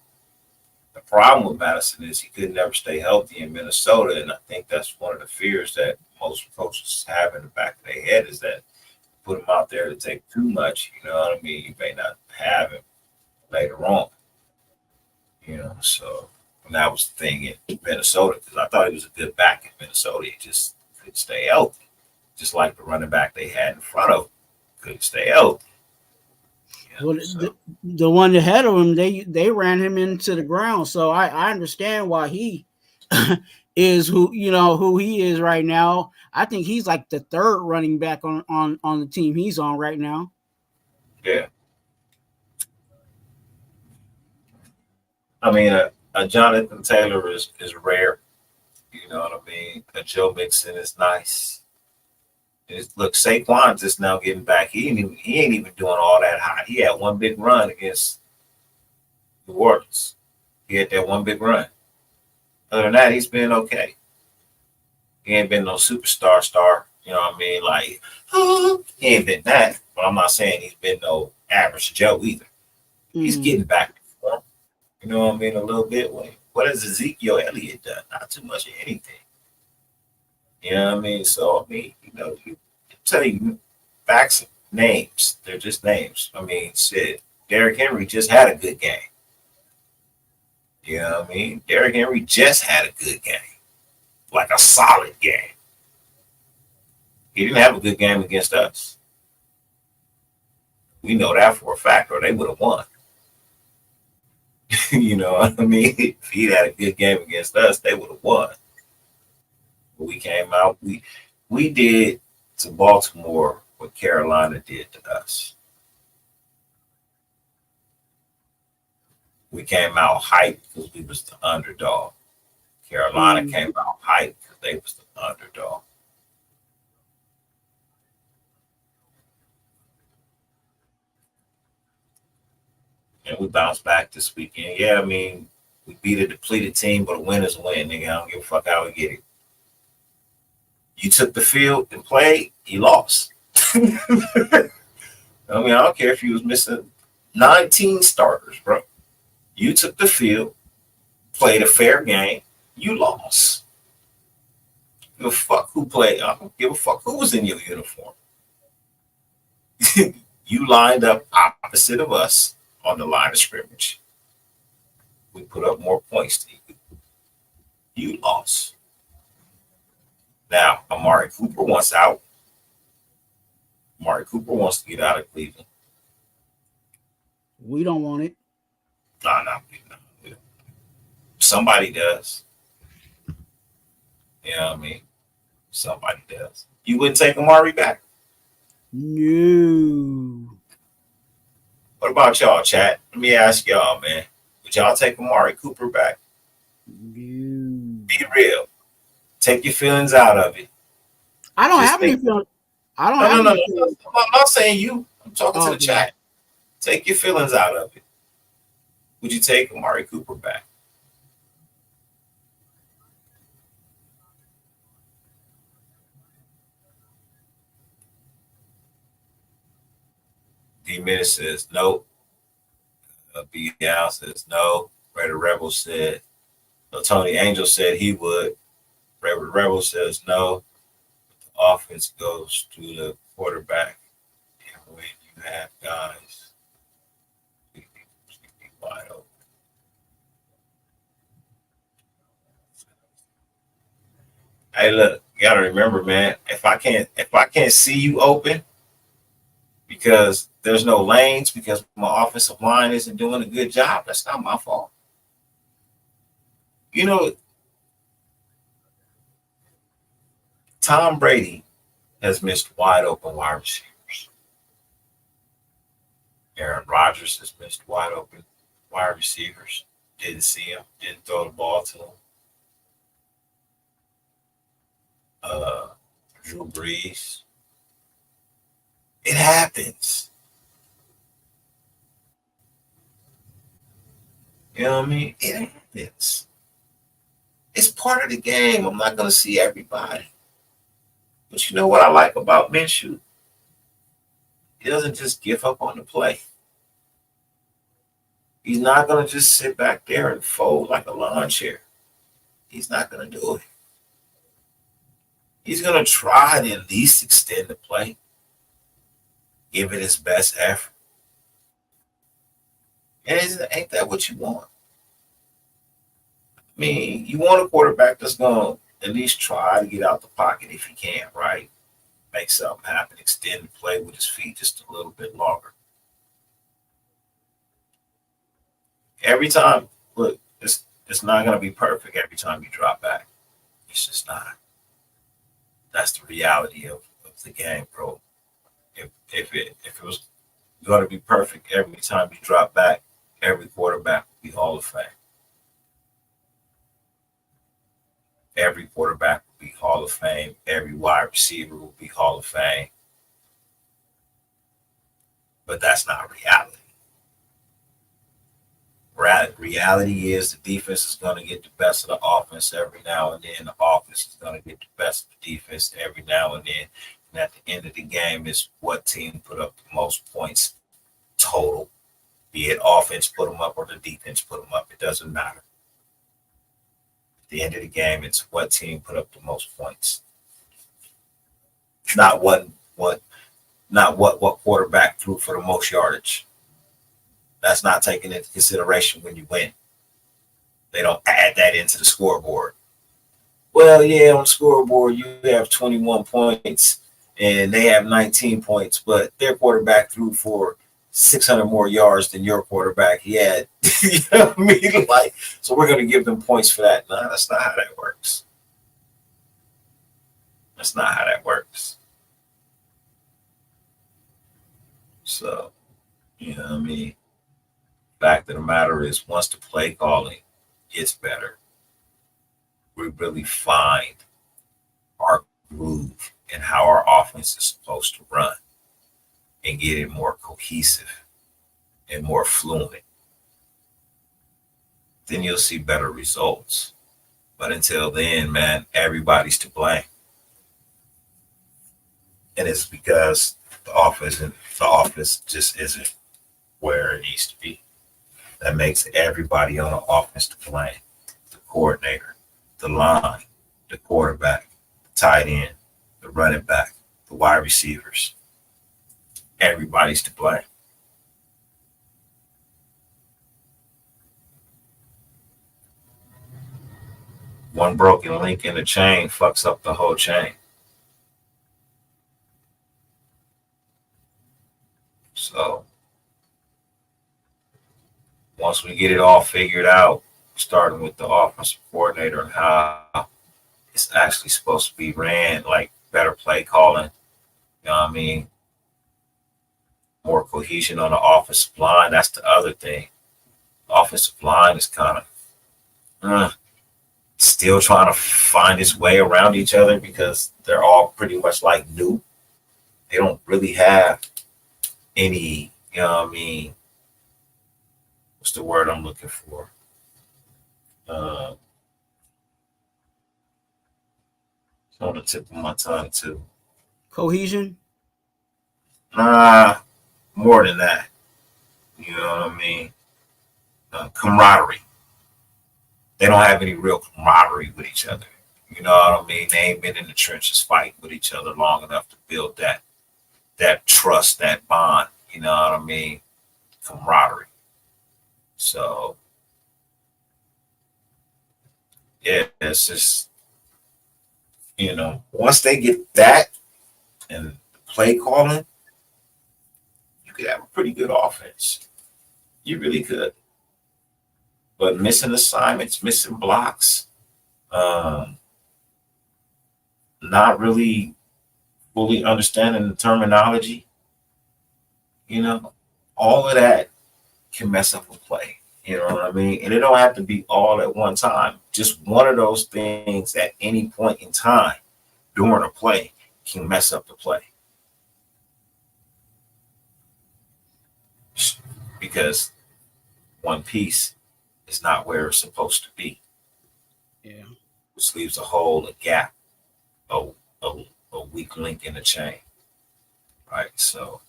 The problem with Madison is he could never stay healthy in Minnesota, and I think that's one of the fears that most coaches have in the back of their head is that put him out there to take too much. You know what I mean? You may not have him later on. You know, so and that was the thing in Minnesota because I thought he was a good back in Minnesota. He just couldn't stay healthy, just like the running back they had in front of him couldn't stay healthy. You know, Well, so. the one ahead of him, they ran him into the ground. So I understand why he is who he is right now. I think he's like the third running back on the team he's on right now. Yeah. I mean, a Jonathan Taylor is rare. You know what I mean? A Joe Mixon is nice. Look, Saquon's just now getting back. He ain't even doing all that hot. He had one big run against New Orleans. He had that one big run. Other than that, he's been okay. He ain't been no superstar star. You know what I mean? Like, he ain't been that. But I'm not saying he's been no average Joe either. He's getting back to form. You know what I mean? A little bit. What has Ezekiel Elliott done? Not too much of anything. You know what I mean? So, I mean, you know, you tell you facts, names. They're just names. I mean, shit. Derrick Henry just had a good game. You know what I mean? Derrick Henry just had a good game. Like a solid game. He didn't have a good game against us. We know that for a fact, or they would have won. You know what I mean? If he'd had a good game against us, they would have won. But we came out, we did to Baltimore what Carolina did to us. We came out hyped because we was the underdog. Carolina came out hyped because they was the underdog. And we bounced back this weekend. Yeah, I mean, we beat a depleted team, but a win is a win, nigga. I don't give a fuck how we get it. You took the field and played, you lost. I mean, I don't care if you was missing 19 starters, bro. You took the field, played a fair game. You lost. Give a fuck who played. I don't give a fuck who was in your uniform. You lined up opposite of us on the line of scrimmage. We put up more points than you. You lost. Now, Amari Cooper wants out. Amari Cooper wants to get out of Cleveland. We don't want it. No. Somebody does. You know what I mean? Somebody does. You wouldn't take Amari back? No. What about y'all, chat? Let me ask y'all, man. Would y'all take Amari Cooper back? No. Be real. Take your feelings out of it. I don't have any feelings. I don't have any feelings. I'm not saying you. I'm talking to the Okay. chat. Take your feelings out of it. Would you take Amari Cooper back? D-Minute says no. B. Down says no. Raider Rebel said no. Tony Angel said he would. Raider Rebel says no. The offense goes to the quarterback. And when you have guys wide open. Hey, look, you gotta remember, man. If I can't see you open because there's no lanes, because my offensive line isn't doing a good job, that's not my fault. You know, Tom Brady has missed wide open wide receivers. Aaron Rodgers has missed wide open wide receivers. Didn't see him, didn't throw the ball to him. Drew Brees. It happens. You know what I mean? It happens. It's part of the game. I'm not going to see everybody. But you know what I like about Minshew? He doesn't just give up on the play. He's not going to just sit back there and fold like a lawn chair. He's not going to do it. He's going to try to at least extend the play, give it his best effort. And ain't that what you want? I mean, you want a quarterback that's going to at least try to get out the pocket if he can, right? Make something happen, extend the play with his feet just a little bit longer. Every time, look, it's not going to be perfect every time you drop back. It's just not. That's the reality of the game, bro. If it was going to be perfect every time you drop back, every quarterback will be Hall of Fame. Every quarterback will be Hall of Fame. Every wide receiver will be Hall of Fame. But that's not reality. Reality is the defense is going to get the best of the offense every now and then. The offense is going to get the best of the defense every now and then. And at the end of the game is what team put up the most points total. Be it offense put them up or the defense put them up. It doesn't matter. At the end of the game, it's what team put up the most points. Not what quarterback threw for the most yardage. That's not taken into consideration when you win. They don't add that into the scoreboard. Well, yeah, on the scoreboard, you have 21 points and they have 19 points, but their quarterback threw for 600 more yards than your quarterback. He had, you know what I mean? Like, so we're going to give them points for that. No, that's not how that works. That's not how that works. So, you know what I mean? Fact of the matter is, once the play calling gets better, we really find our groove and how our offense is supposed to run and get it more cohesive and more fluent. Then you'll see better results. But until then, man, everybody's to blame. And it's because the offense just isn't where it needs to be. That makes everybody on the offense to blame. The coordinator, the line, the quarterback, the tight end, the running back, the wide receivers. Everybody's to blame. One broken link in the chain fucks up the whole chain. So once we get it all figured out, starting with the offensive coordinator and how it's actually supposed to be ran, like better play calling, you know what I mean? More cohesion on the offensive line. That's the other thing. The offensive line is kind of still trying to find its way around each other because they're all pretty much like new. They don't really have any, you know what I mean? What's the word I'm looking for? It's on the tip of my tongue too. Cohesion. Nah, more than that. You know what I mean? Camaraderie. They don't have any real camaraderie with each other. You know what I mean? They ain't been in the trenches fighting with each other long enough to build that trust, that bond. You know what I mean? Camaraderie. So yeah, it's just, once they get that and play calling, you could have a pretty good offense. You really could. But missing assignments, missing blocks, not really fully understanding the terminology, all of that can mess up a play. You know what I mean? And it don't have to be all at one time. Just one of those things at any point in time during a play can mess up the play. Because one piece is not where it's supposed to be. Yeah. Which leaves a hole, a gap, a, a, a weak link in the chain. Right. So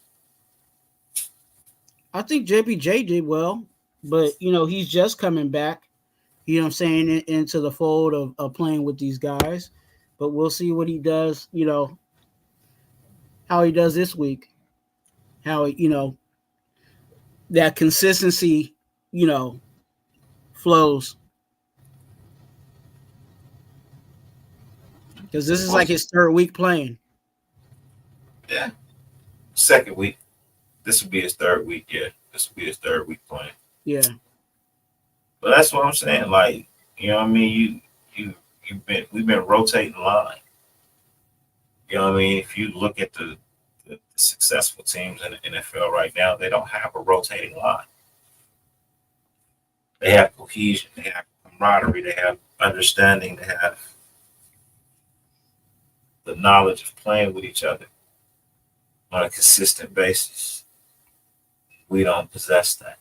I think JPJ did well, but he's just coming back. You know what I'm saying, into the fold of playing with these guys. But we'll see what he does. How he does this week. How that consistency, flows. Because this is like his third week playing. Yeah. Second week. This would be his third week. Yeah. This would be his third week playing. Yeah. But that's what I'm saying. Like, you know what I mean? We've been rotating line. You know what I mean? If you look at the successful teams in the NFL right now, they don't have a rotating line. They have cohesion, they have camaraderie, they have understanding, they have the knowledge of playing with each other on a consistent basis. We don't possess that.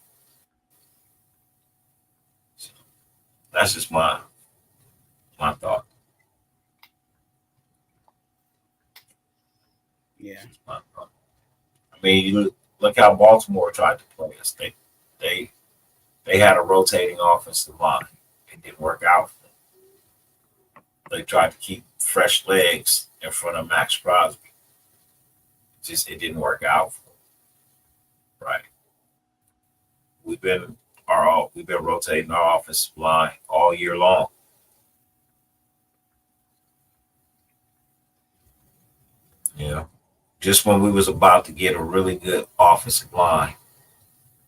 So that's just my thought. Yeah. My thought. I mean, you look how Baltimore tried to play us. They had a rotating offensive line. It didn't work out for them. They tried to keep fresh legs in front of Max Crosby. It didn't work out for them. Right. We've been rotating our offensive line all year long. Yeah. Just when we was about to get a really good offensive line,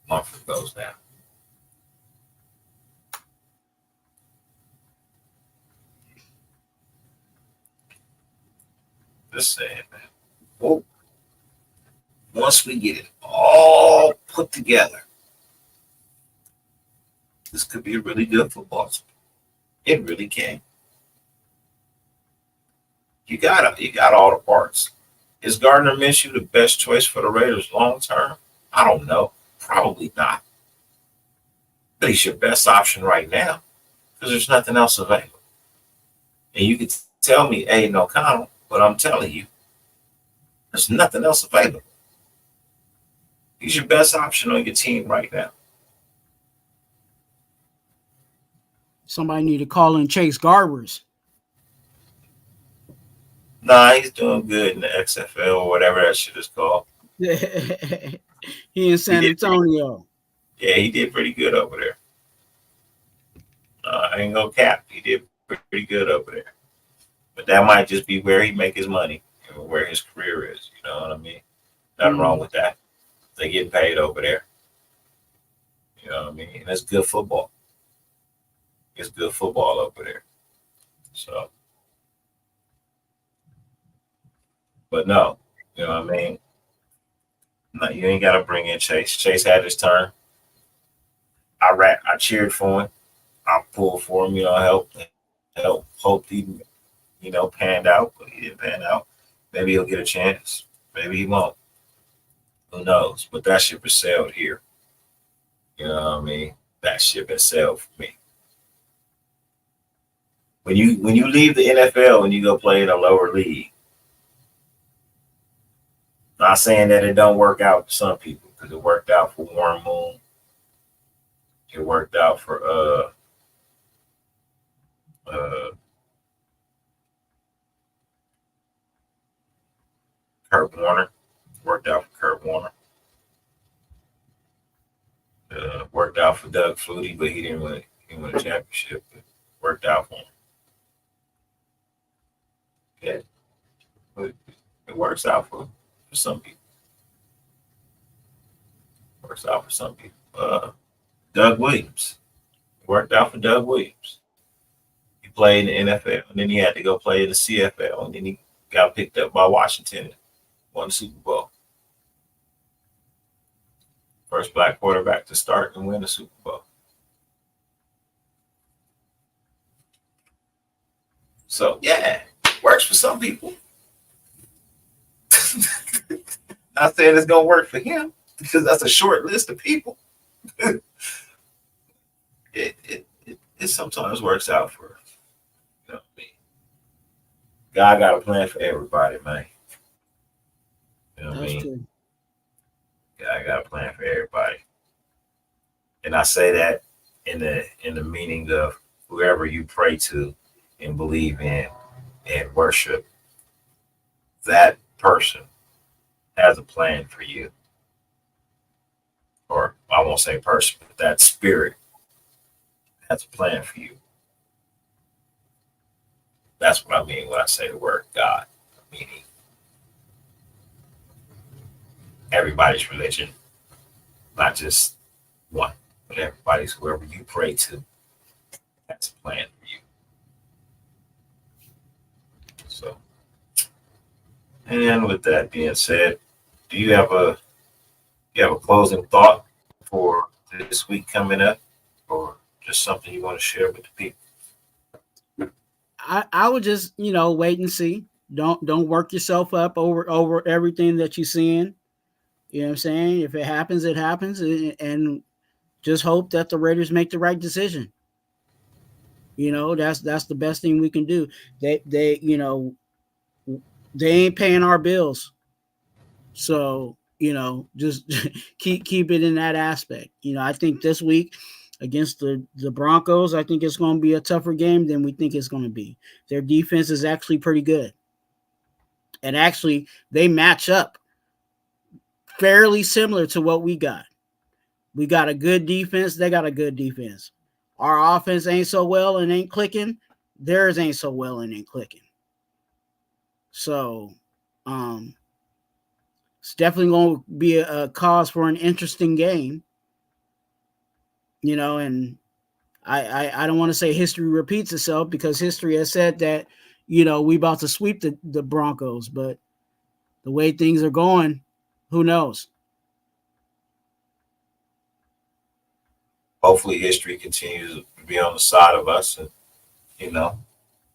Mumford goes down. Just saying, man. Well, once we get it all put together, this could be a really good football team. It really can. You got all the parts. Is Gardner Minshew the best choice for the Raiders long term? I don't know. Probably not. But he's your best option right now because there's nothing else available. And you could tell me, hey, no comment, but I'm telling you, there's nothing else available. He's your best option on your team right now. Somebody need to call in Chase Garbers. Nah, he's doing good in the XFL or whatever that shit is called. He in San Antonio. Yeah, he did pretty good over there. I ain't gonna cap. He did pretty good over there. But that might just be where he make his money and where his career is. You know what I mean? Nothing wrong with that. They get paid over there. You know what I mean? And it's good football. It's good football over there. So, but no, you know what I mean? No, you ain't got to bring in Chase. Chase had his turn. I cheered for him. I pulled for him. You know, hoped he, panned out, but he didn't pan out. Maybe he'll get a chance. Maybe he won't. Who knows? But that ship has sailed here. You know what I mean? That ship has sailed for me. When you leave the NFL and you go play in a lower league, not saying that it don't work out for some people, because it worked out for Warren Moon. It worked out for Kurt Warner. Worked out for Kurt Warner. Worked out for Doug Flutie, but he didn't win a championship. But worked out for him. Yeah. But it works out for some people. Works out for some people. Doug Williams. It worked out for Doug Williams. He played in the NFL, and then he had to go play in the CFL, and then he got picked up by Washington and won the Super Bowl. First black quarterback to start and win the Super Bowl. So, yeah, works for some people. Not saying it's going to work for him, because that's a short list of people. it sometimes works out for, me. God got a plan for everybody, man. You know what I mean? True. God got a plan for everybody. And I say that in the meaning of whoever you pray to and believe in and worship, that person has a plan for you. Or I won't say person, but that spirit has a plan for you. That's what I mean when I say the word God, meaning everybody's religion, not just one, but everybody's, whoever you pray to, has a plan for you. So, and with that being said, do you have a closing thought for this week coming up, or just something you want to share with the people? I would just, wait and see. Don't work yourself up over everything that you're seeing. You know what I'm saying? If it happens, it happens, and just hope that the Raiders make the right decision. That's the best thing we can do. They ain't paying our bills, so just keep it in that aspect. I think this week against the Broncos, I think it's going to be a tougher game than we think it's going to be. Their defense is actually pretty good, and actually they match up fairly similar to what we got. We got a good defense. They got a good defense. Our offense ain't so well and ain't clicking. Theirs ain't so well and ain't clicking. So, it's definitely going to be a cause for an interesting game. And I don't want to say history repeats itself, because history has said that, we about to sweep the Broncos, but the way things are going, who knows? Hopefully history continues to be on the side of us, and the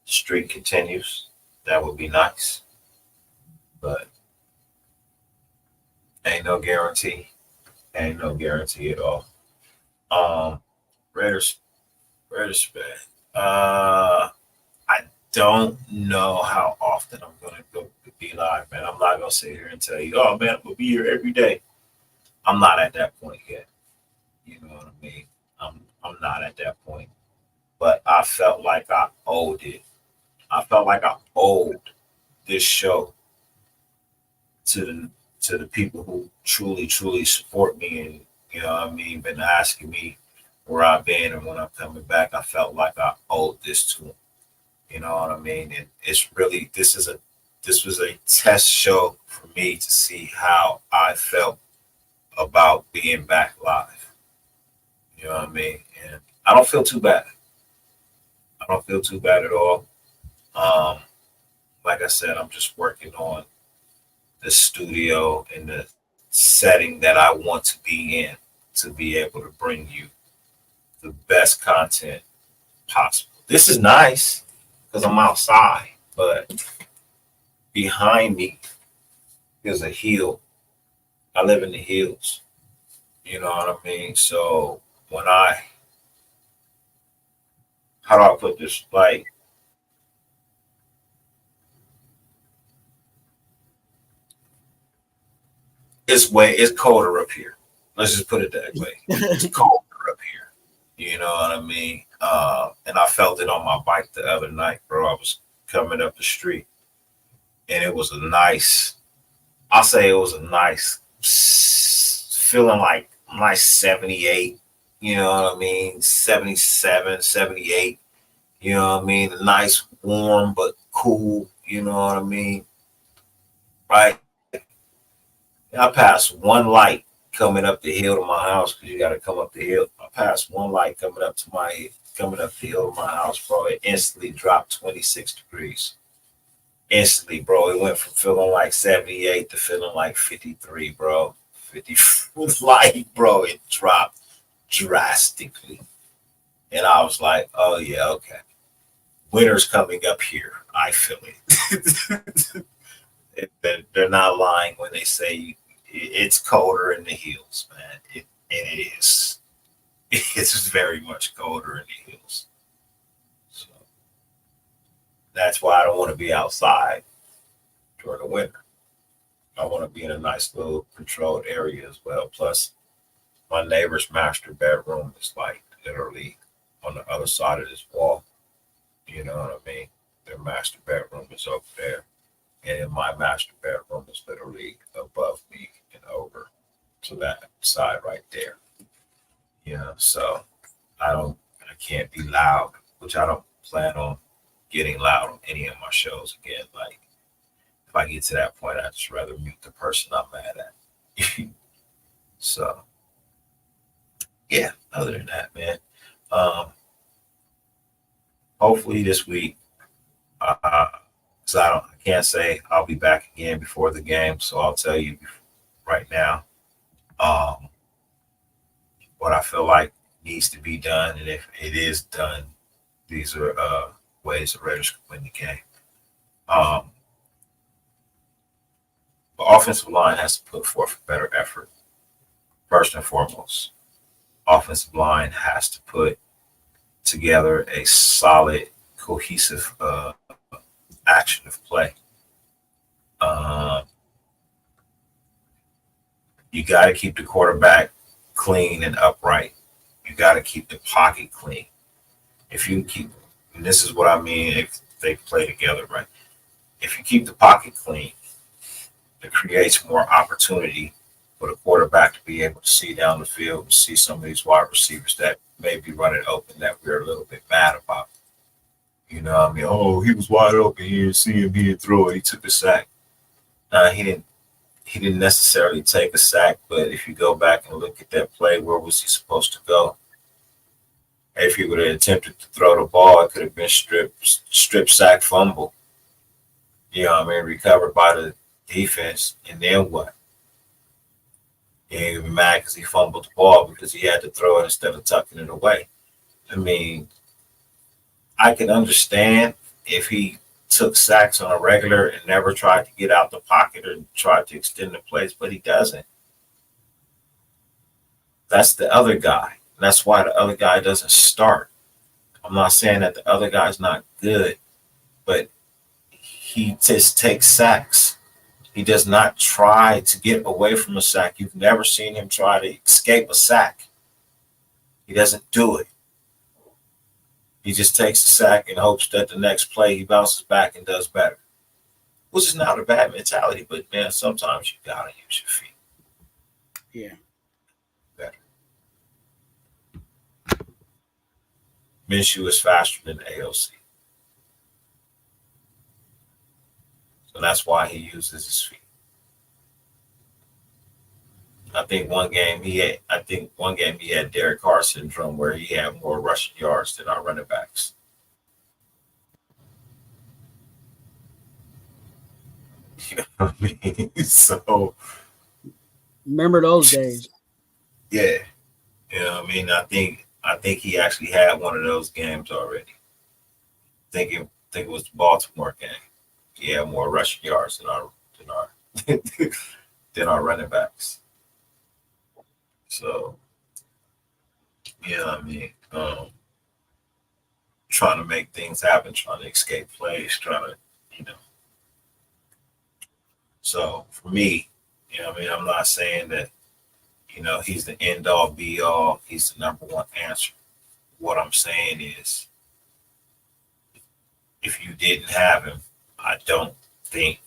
streak continues. That would be nice, but ain't no guarantee at all. Raiders fan. I don't know how often I'm gonna go be live, man. I'm not gonna sit here and tell you, oh man, I'm gonna be here every day. I'm not at that point yet. You know what I mean? I'm not at that point. But I felt like I owed it. I felt like I owed this show to the people who truly support me, and you know what I mean, been asking me where I've been and when I'm coming back. I felt like I owed this to them. You know what I mean? And it's really this was a test show for me to see how I felt about being back live. You know what I mean? And I don't feel too bad. I don't feel too bad at all. Um, like I said, I'm just working on the studio and the setting that I want to be in to be able to bring you the best content possible. This is nice because I'm outside, but behind me is a hill. I live in the hills. You know what I mean? So when how do I put this? Like, it's colder up here. Let's just put it that way. It's colder up here. You know what I mean? And I felt it on my bike the other night, bro. I was coming up the street, and it was a nice. I'll say it was a nice feeling, like nice 78. You know what I mean? 77, 78. You know what I mean? A nice, warm but cool. You know what I mean? Right? I passed one light coming up the hill to my house because you got to come up the hill. I passed one light coming up the hill to my house, bro. It instantly dropped 26 degrees. Instantly, bro. It went from feeling like 78 to feeling like 53, bro. 50 light, bro. It dropped drastically, and I was like, oh yeah, okay. Winter's coming up here. I feel it. They're not lying when they say it's colder in the hills, man. It is. It's very much colder in the hills. So that's why I don't want to be outside during the winter. I want to be in a nice little controlled area as well. Plus, my neighbor's master bedroom is like literally on the other side of this wall. You know what I mean? Their master bedroom is over there. And my master bedroom is literally above me and over to that side right there. Yeah, so I can't be loud, which I don't plan on getting loud on any of my shows again. Like, if I get to that point, I'd just rather mute the person I'm mad at. So, yeah, other than that, man, um, hopefully this week, because I can't say I'll be back again before the game, so I'll tell you right now um, what I feel like needs to be done, and if it is done, these are ways the Raiders can win the game. Um, the offensive line has to put forth a better effort. First and foremost, offensive line has to put together a solid, cohesive action of play. Uh, you got to keep the quarterback clean and upright. You got to keep the pocket clean. If you keep, and this is what I mean, if they play together, right? If you keep the pocket clean, it creates more opportunity for the quarterback to be able to see down the field and see some of these wide receivers that may be running open that we're a little bit mad about. You know what I mean? Oh, he was wide open. He didn't see him. He didn't throw it. He took a sack. He didn't. He didn't necessarily take a sack, but if you go back and look at that play, where was he supposed to go? If he would have attempted to throw the ball, it could have been strip sack fumble. You know what I mean? Recovered by the defense, and then what? He ain't even mad because he fumbled the ball because he had to throw it instead of tucking it away. I mean, I can understand if he took sacks on a regular and never tried to get out the pocket or tried to extend the plays, but he doesn't. That's the other guy. That's why the other guy doesn't start. I'm not saying that the other guy's not good, but he just takes sacks. He does not try to get away from a sack. You've never seen him try to escape a sack. He doesn't do it. He just takes the sack and hopes that the next play he bounces back and does better, which is not a bad mentality. But, man, sometimes you got to use your feet. Yeah. Better. Minshew is faster than AOC. So that's why he uses his feet. I think one game he had Derek Carr syndrome where he had more rushing yards than our running backs. You know what I mean? So remember those days. Yeah. You know what I mean? I think he actually had one of those games already. I think it was the Baltimore game. He had more rushing yards than our than our running backs. So, yeah, I mean, trying to make things happen, trying to escape plays, trying to, So, for me, I mean, I'm not saying that, he's the end all be all. He's the number one answer. What I'm saying is, if you didn't have him, I don't think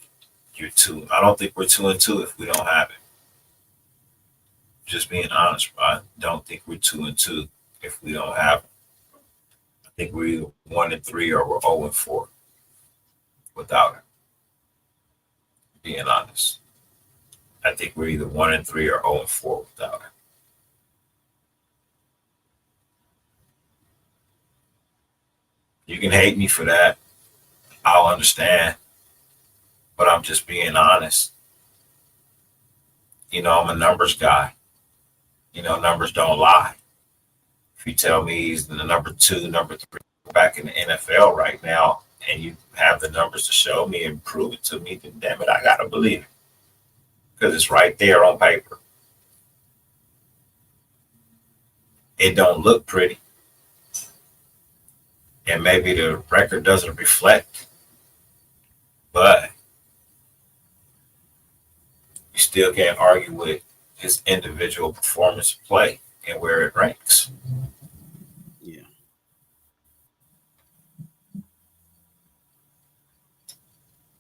we're 2-2 if we don't have him. Just being honest, I don't think we're 2-2 if we don't have him. I think we're either 1-3 or we're 0-4 without him. Being honest, I think we're either 1-3 or 0-4 without him. You can hate me for that. I'll understand. But I'm just being honest. I'm a numbers guy. Numbers don't lie. If you tell me he's the number 2, number 3 back in the NFL right now, and you have the numbers to show me and prove it to me, then damn it, I gotta believe it. Because it's right there on paper. It don't look pretty. And maybe the record doesn't reflect. But you still can't argue with his individual performance of play and where it ranks. Yeah.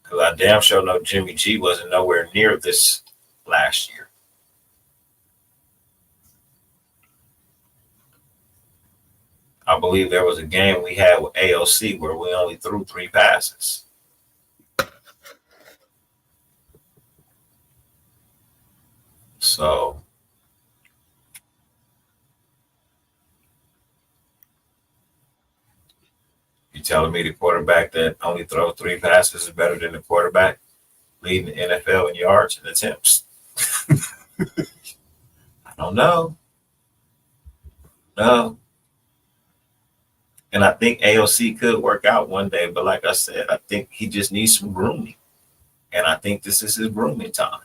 Because I damn sure know Jimmy G wasn't nowhere near this last year. I believe there was a game we had with AOC where we only threw 3 passes. So, you telling me the quarterback that only throws 3 passes is better than the quarterback leading the NFL in yards and attempts? I don't know. No. And I think AOC could work out one day, but like I said, I think he just needs some grooming. And I think this is his grooming time.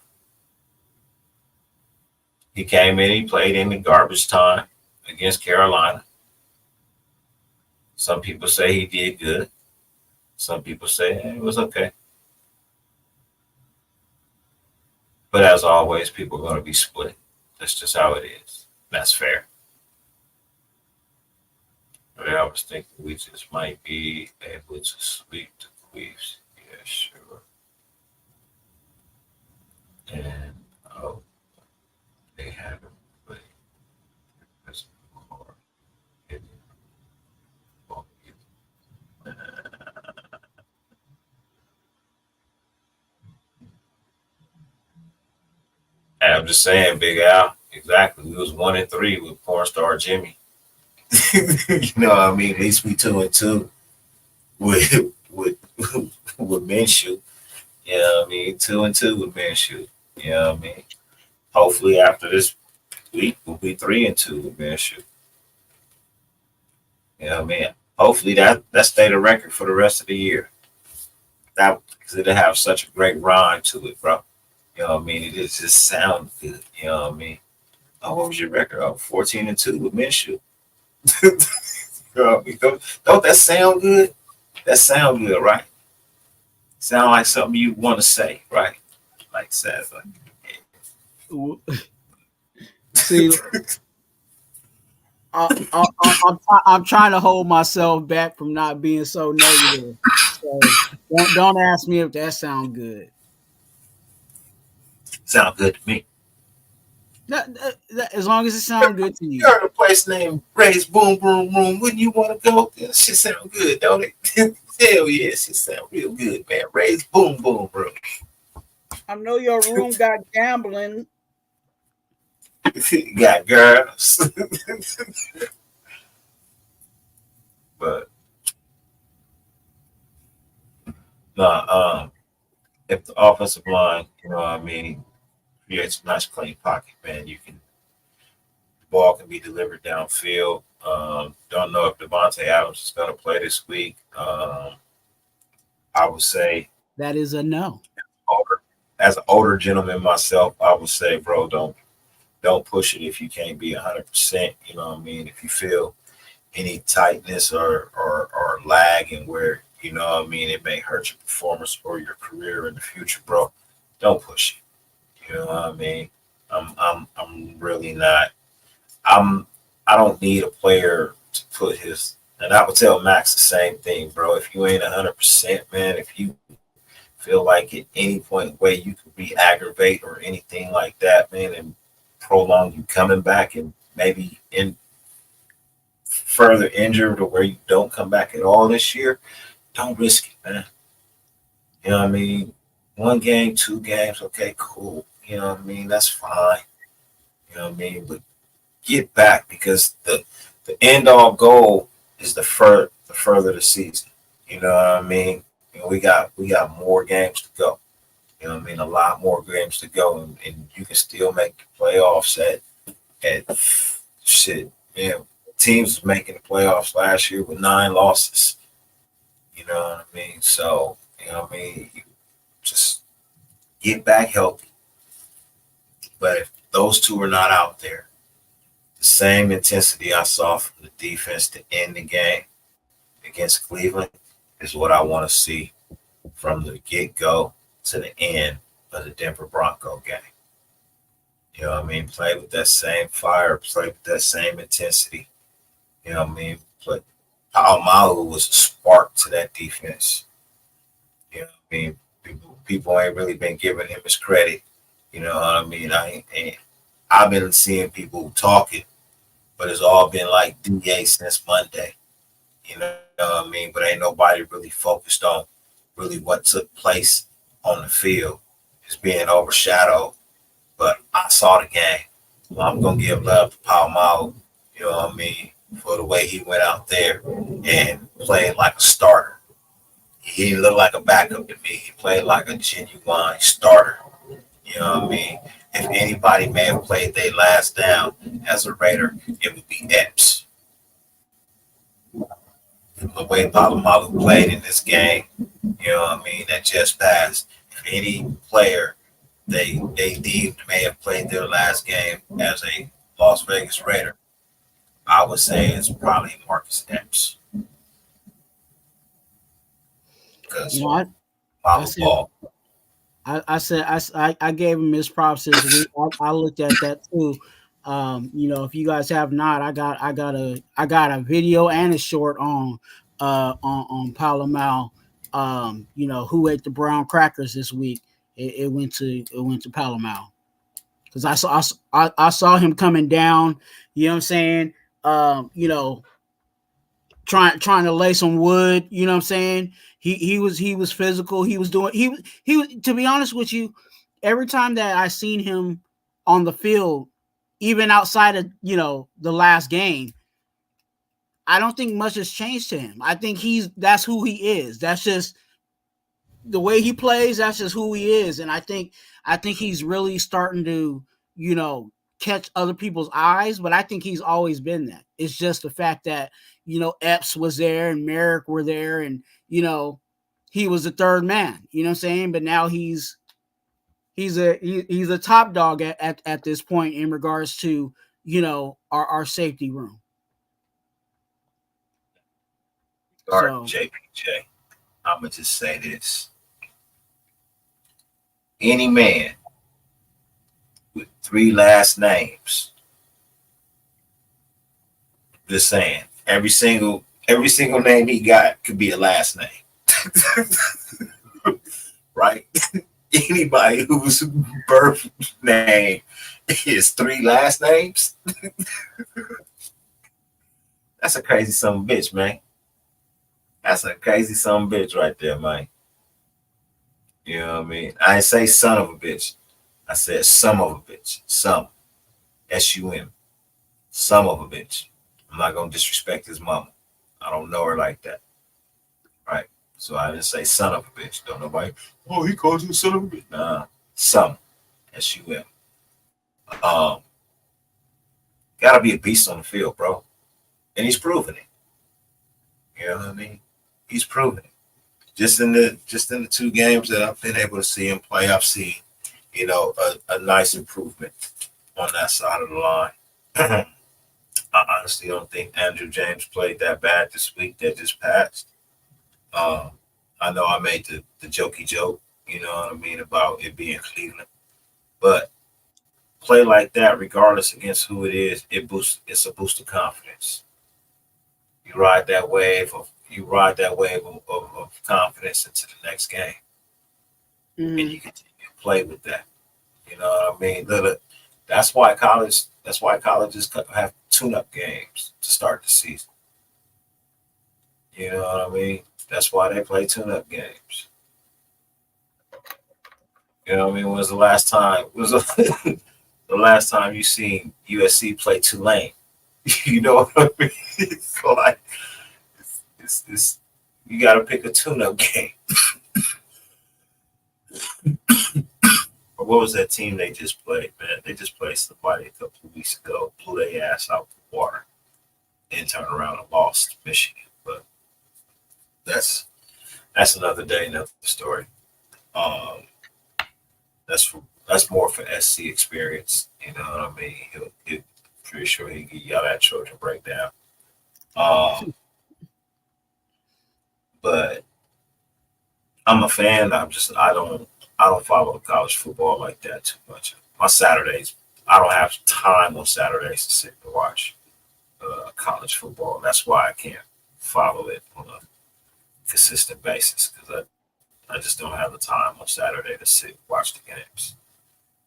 He came in, he played in the garbage time against Carolina. Some people say he did good. Some people say it was okay. But as always, people are going to be split. That's just how it is. That's fair. But I was thinking we just might be able to sweep the Queefs. Yeah, sure. And, they haven't played. I'm just saying, Big Al. Exactly. We was 1-3 with porn star Jimmy. You know what I mean? At least we 2-2 with Minshew. You know what I mean? 2-2 with Minshew. You know what I mean? Hopefully after this week we'll be 3-2 with Minshew. You know what I mean? Hopefully that stay the record for the rest of the year. That because it'll have such a great rhyme to it, bro. You know what I mean? It just sounds good. You know what I mean? Oh, what was your record? Oh, 14-2 with Minshew. You know what I mean? Don't that sound good? That sound good, right? Sound like something you want to say, right? like says See, I'm trying to hold myself back from not being so negative. So don't ask me if that sounds good. sound good to me. As long as it sounds good to You you. heard a place named Ray's Boom Boom Room. Wouldn't you want to go? That shit sound good, don't it? Hell yeah, it sound real good, man. Ray's Boom Boom Room. I know your room got gambling. Got girls. But nah, if the offensive line, you know what I mean, creates a nice clean pocket, man, you can the ball can be delivered downfield. Don't know if Davante Adams is gonna play this week. I would say That is a no. older as an older gentleman myself, I would say, bro, don't push it if you can't be 100%. You know what I mean? If you feel any tightness or lag and where you know what I mean it may hurt your performance or your career in the future, bro. Don't push it. You know what I mean? I'm really not. I don't need a player to put his. And I would tell Max the same thing, bro. If you ain't 100%, man, if you feel like at any point where you could re-aggravate or anything like that, man, and prolong you coming back and maybe in further injured or where you don't come back at all this year, don't risk it, man. You know what I mean? One game, two games, okay, cool. You know what I mean? That's fine. You know what I mean? But get back because the end all goal is the further the season. You know what I mean? You know, we got more games to go. You know what I mean? A lot more games to go, and you can still make the playoffs at shit. Man, teams making the playoffs last year with 9 losses. You know what I mean? So, you know what I mean? You just get back healthy. But if those two are not out there, the same intensity I saw from the defense to end the game against Cleveland is what I want to see from the get go to the end of the Denver Bronco game. You know what I mean? Play with that same fire, play with that same intensity. You know what I mean? But Malu was a spark to that defense. You know what I mean? People ain't really been giving him his credit. You know what I mean? I've been seeing people talking, but it's all been like DA since Monday. You know what I mean? But ain't nobody really focused on really what took place on the field. It's being overshadowed. But I saw the game. Well, I'm gonna give love to Malu. You know what I mean? For the way he went out there and played like a starter. He didn't look like a backup to me. He played like a genuine starter. You know what I mean? If anybody may have played their last down as a Raider, it would be Epps. The way Palomalu played in this game, you know what I mean, that just passed. If any player they deemed may have played their last game as a Las Vegas Raider, I would say it's probably Marcus Epps. You Because know, I Malu said ball. I gave him his props this week. I looked at that too. You know, if you guys have not, I got a video and a short on Palomar. You know, who ate the brown crackers this week? It went to Palomar because I saw him coming down. You know what I'm saying? You know, trying to lay some wood. You know what I'm saying? He was physical. He was to be honest with you. Every time that I seen him on the field, even outside of the last game, I don't think much has changed to him. I think that's who he is. That's just the way he plays. That's just who he is. And I think he's really starting to you know catch other people's eyes. But I think he's always been that. It's just the fact that Epps was there and Merrick were there, and he was the third man. You know what I'm saying? But now he's a top dog at this point in regards to our safety room. Guard So JPJ. I'm gonna just say this. Any man with 3 last names. Just saying. Every single name he got could be a last name. Right? Anybody whose birth name is 3 last names, that's a crazy son of a bitch, man. That's a crazy son of a bitch right there, man. You know what I mean? I didn't say son of a bitch. I said some of a bitch. Some. S-U-M. Some of a bitch. I'm not going to disrespect his mama. I don't know her like that. Right? So I didn't say son of a bitch. Don't nobody, oh, he calls you son of a bitch. Nah. Some. S-U-M. Gotta be a beast on the field, bro. And he's proving it. You know what I mean? He's proving it. Just in the 2 games that I've been able to see him play, I've seen, a nice improvement on that side of the line. I honestly don't think Andrew James played that bad this week that just passed. I know I made the jokey joke, you know what I mean, about it being Cleveland. But play like that, regardless against who it is, it's a boost of confidence. You ride that wave of confidence into the next game. And you continue to play with that. You know what I mean? That's why colleges have tune-up games to start the season. You know what I mean? That's why they play tune-up games. You know what I mean? When was the last time? The last time you seen USC play Tulane? You know what I mean? It's like it's you got to pick a tune-up game. Or what was that team they just played, man? They just played somebody a couple of weeks ago, blew their ass out the water, and turned around and lost Michigan. But that's another day, another story. Um, that's more for SC experience. You know what I mean? He'll pretty sure he can get y'all that Trojan breakdown. But I'm a fan. I don't follow college football like that too much. My Saturdays, I don't have time on Saturdays to sit and watch college football. That's why I can't follow it on a consistent basis because I just don't have the time on Saturday to sit and watch the games.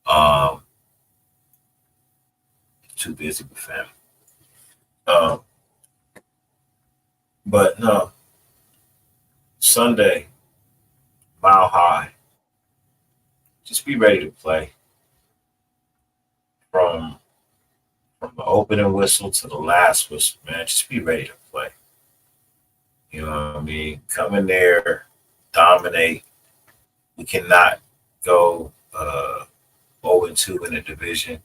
Um, Too busy with family. Um, but no, Sunday, Mile High. Just be ready to play from the opening whistle to the last whistle, man. Just be ready to play. You know what I mean? Come in there, dominate. We cannot go 0-2 in the division.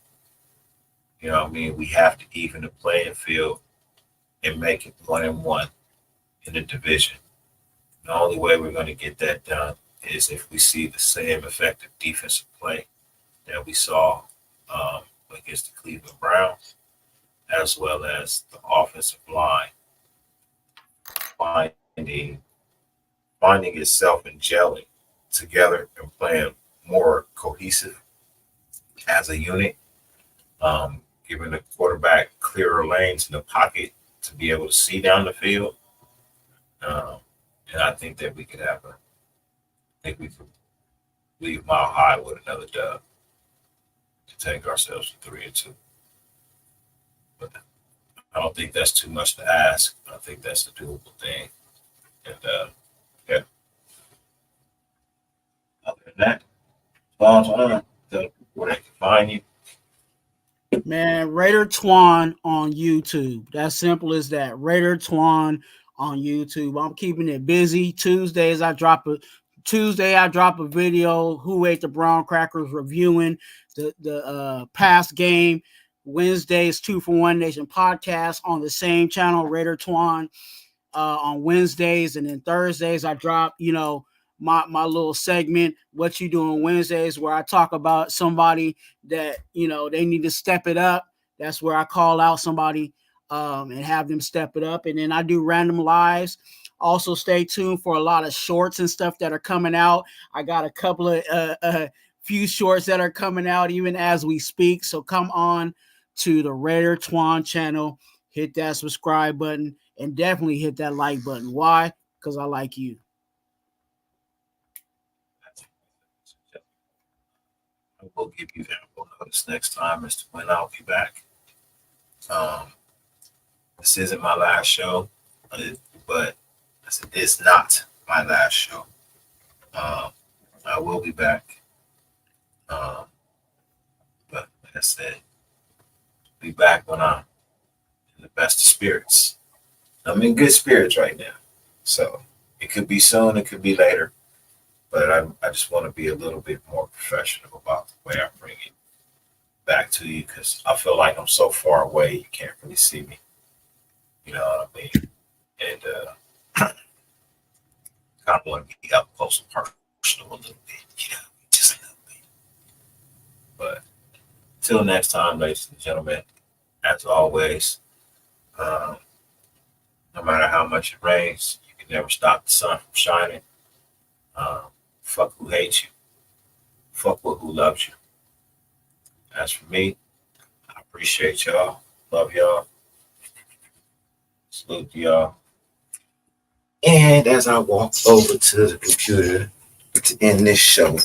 You know what I mean? We have to even the playing field and make it 1-1 in the division. The only way we're going to get that done is if we see the same effective defensive play that we saw against the Cleveland Browns, as well as the offensive line finding itself and gelling together and playing more cohesive as a unit, giving the quarterback clearer lanes in the pocket to be able to see down the field. And I think that we could leave Mile High with another dub to take ourselves to 3-2. But I don't think that's too much to ask. I think that's the doable thing. And yeah. Other than that, tell people where they can find you. Man, Raider Twuan on YouTube. That's simple as that. Raider Twuan on YouTube. I'm keeping it busy. Tuesday I drop a video. Who ate the brown crackers? Reviewing the past game. Wednesdays 2 for 1 Nation podcast on the same channel, Raider Twuan, on Wednesdays, and then Thursdays I drop my little segment, What You Doing Wednesdays, where I talk about somebody that they need to step it up. That's where I call out somebody and have them step it up. And then I do random lives. Also stay tuned for a lot of shorts and stuff that are coming out. I got a couple of few shorts that are coming out even as we speak. So come on to the Raider Twuan channel, hit that subscribe button, and definitely hit that like button. Why? Because I like you. I will give you ample notice next time as to when I'll be back. This isn't my last show, but it's not my last show. I will be back. But like I said, be back when I'm in the best of spirits. I'm in good spirits right now. So it could be soon, it could be later. But I just want to be a little bit more professional about the way I bring it back to you, because I feel like I'm so far away you can't really see me. You know what I mean? And kind of want to be up close and personal a little bit, you know, just a little bit. But till next time, ladies and gentlemen, as always, no matter how much it rains, you can never stop the sun from shining. Fuck who hates you. Fuck with who loves you. As for me, I appreciate y'all. Love y'all. Salute y'all. And as I walk over to the computer to end this show,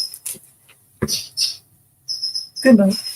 good night.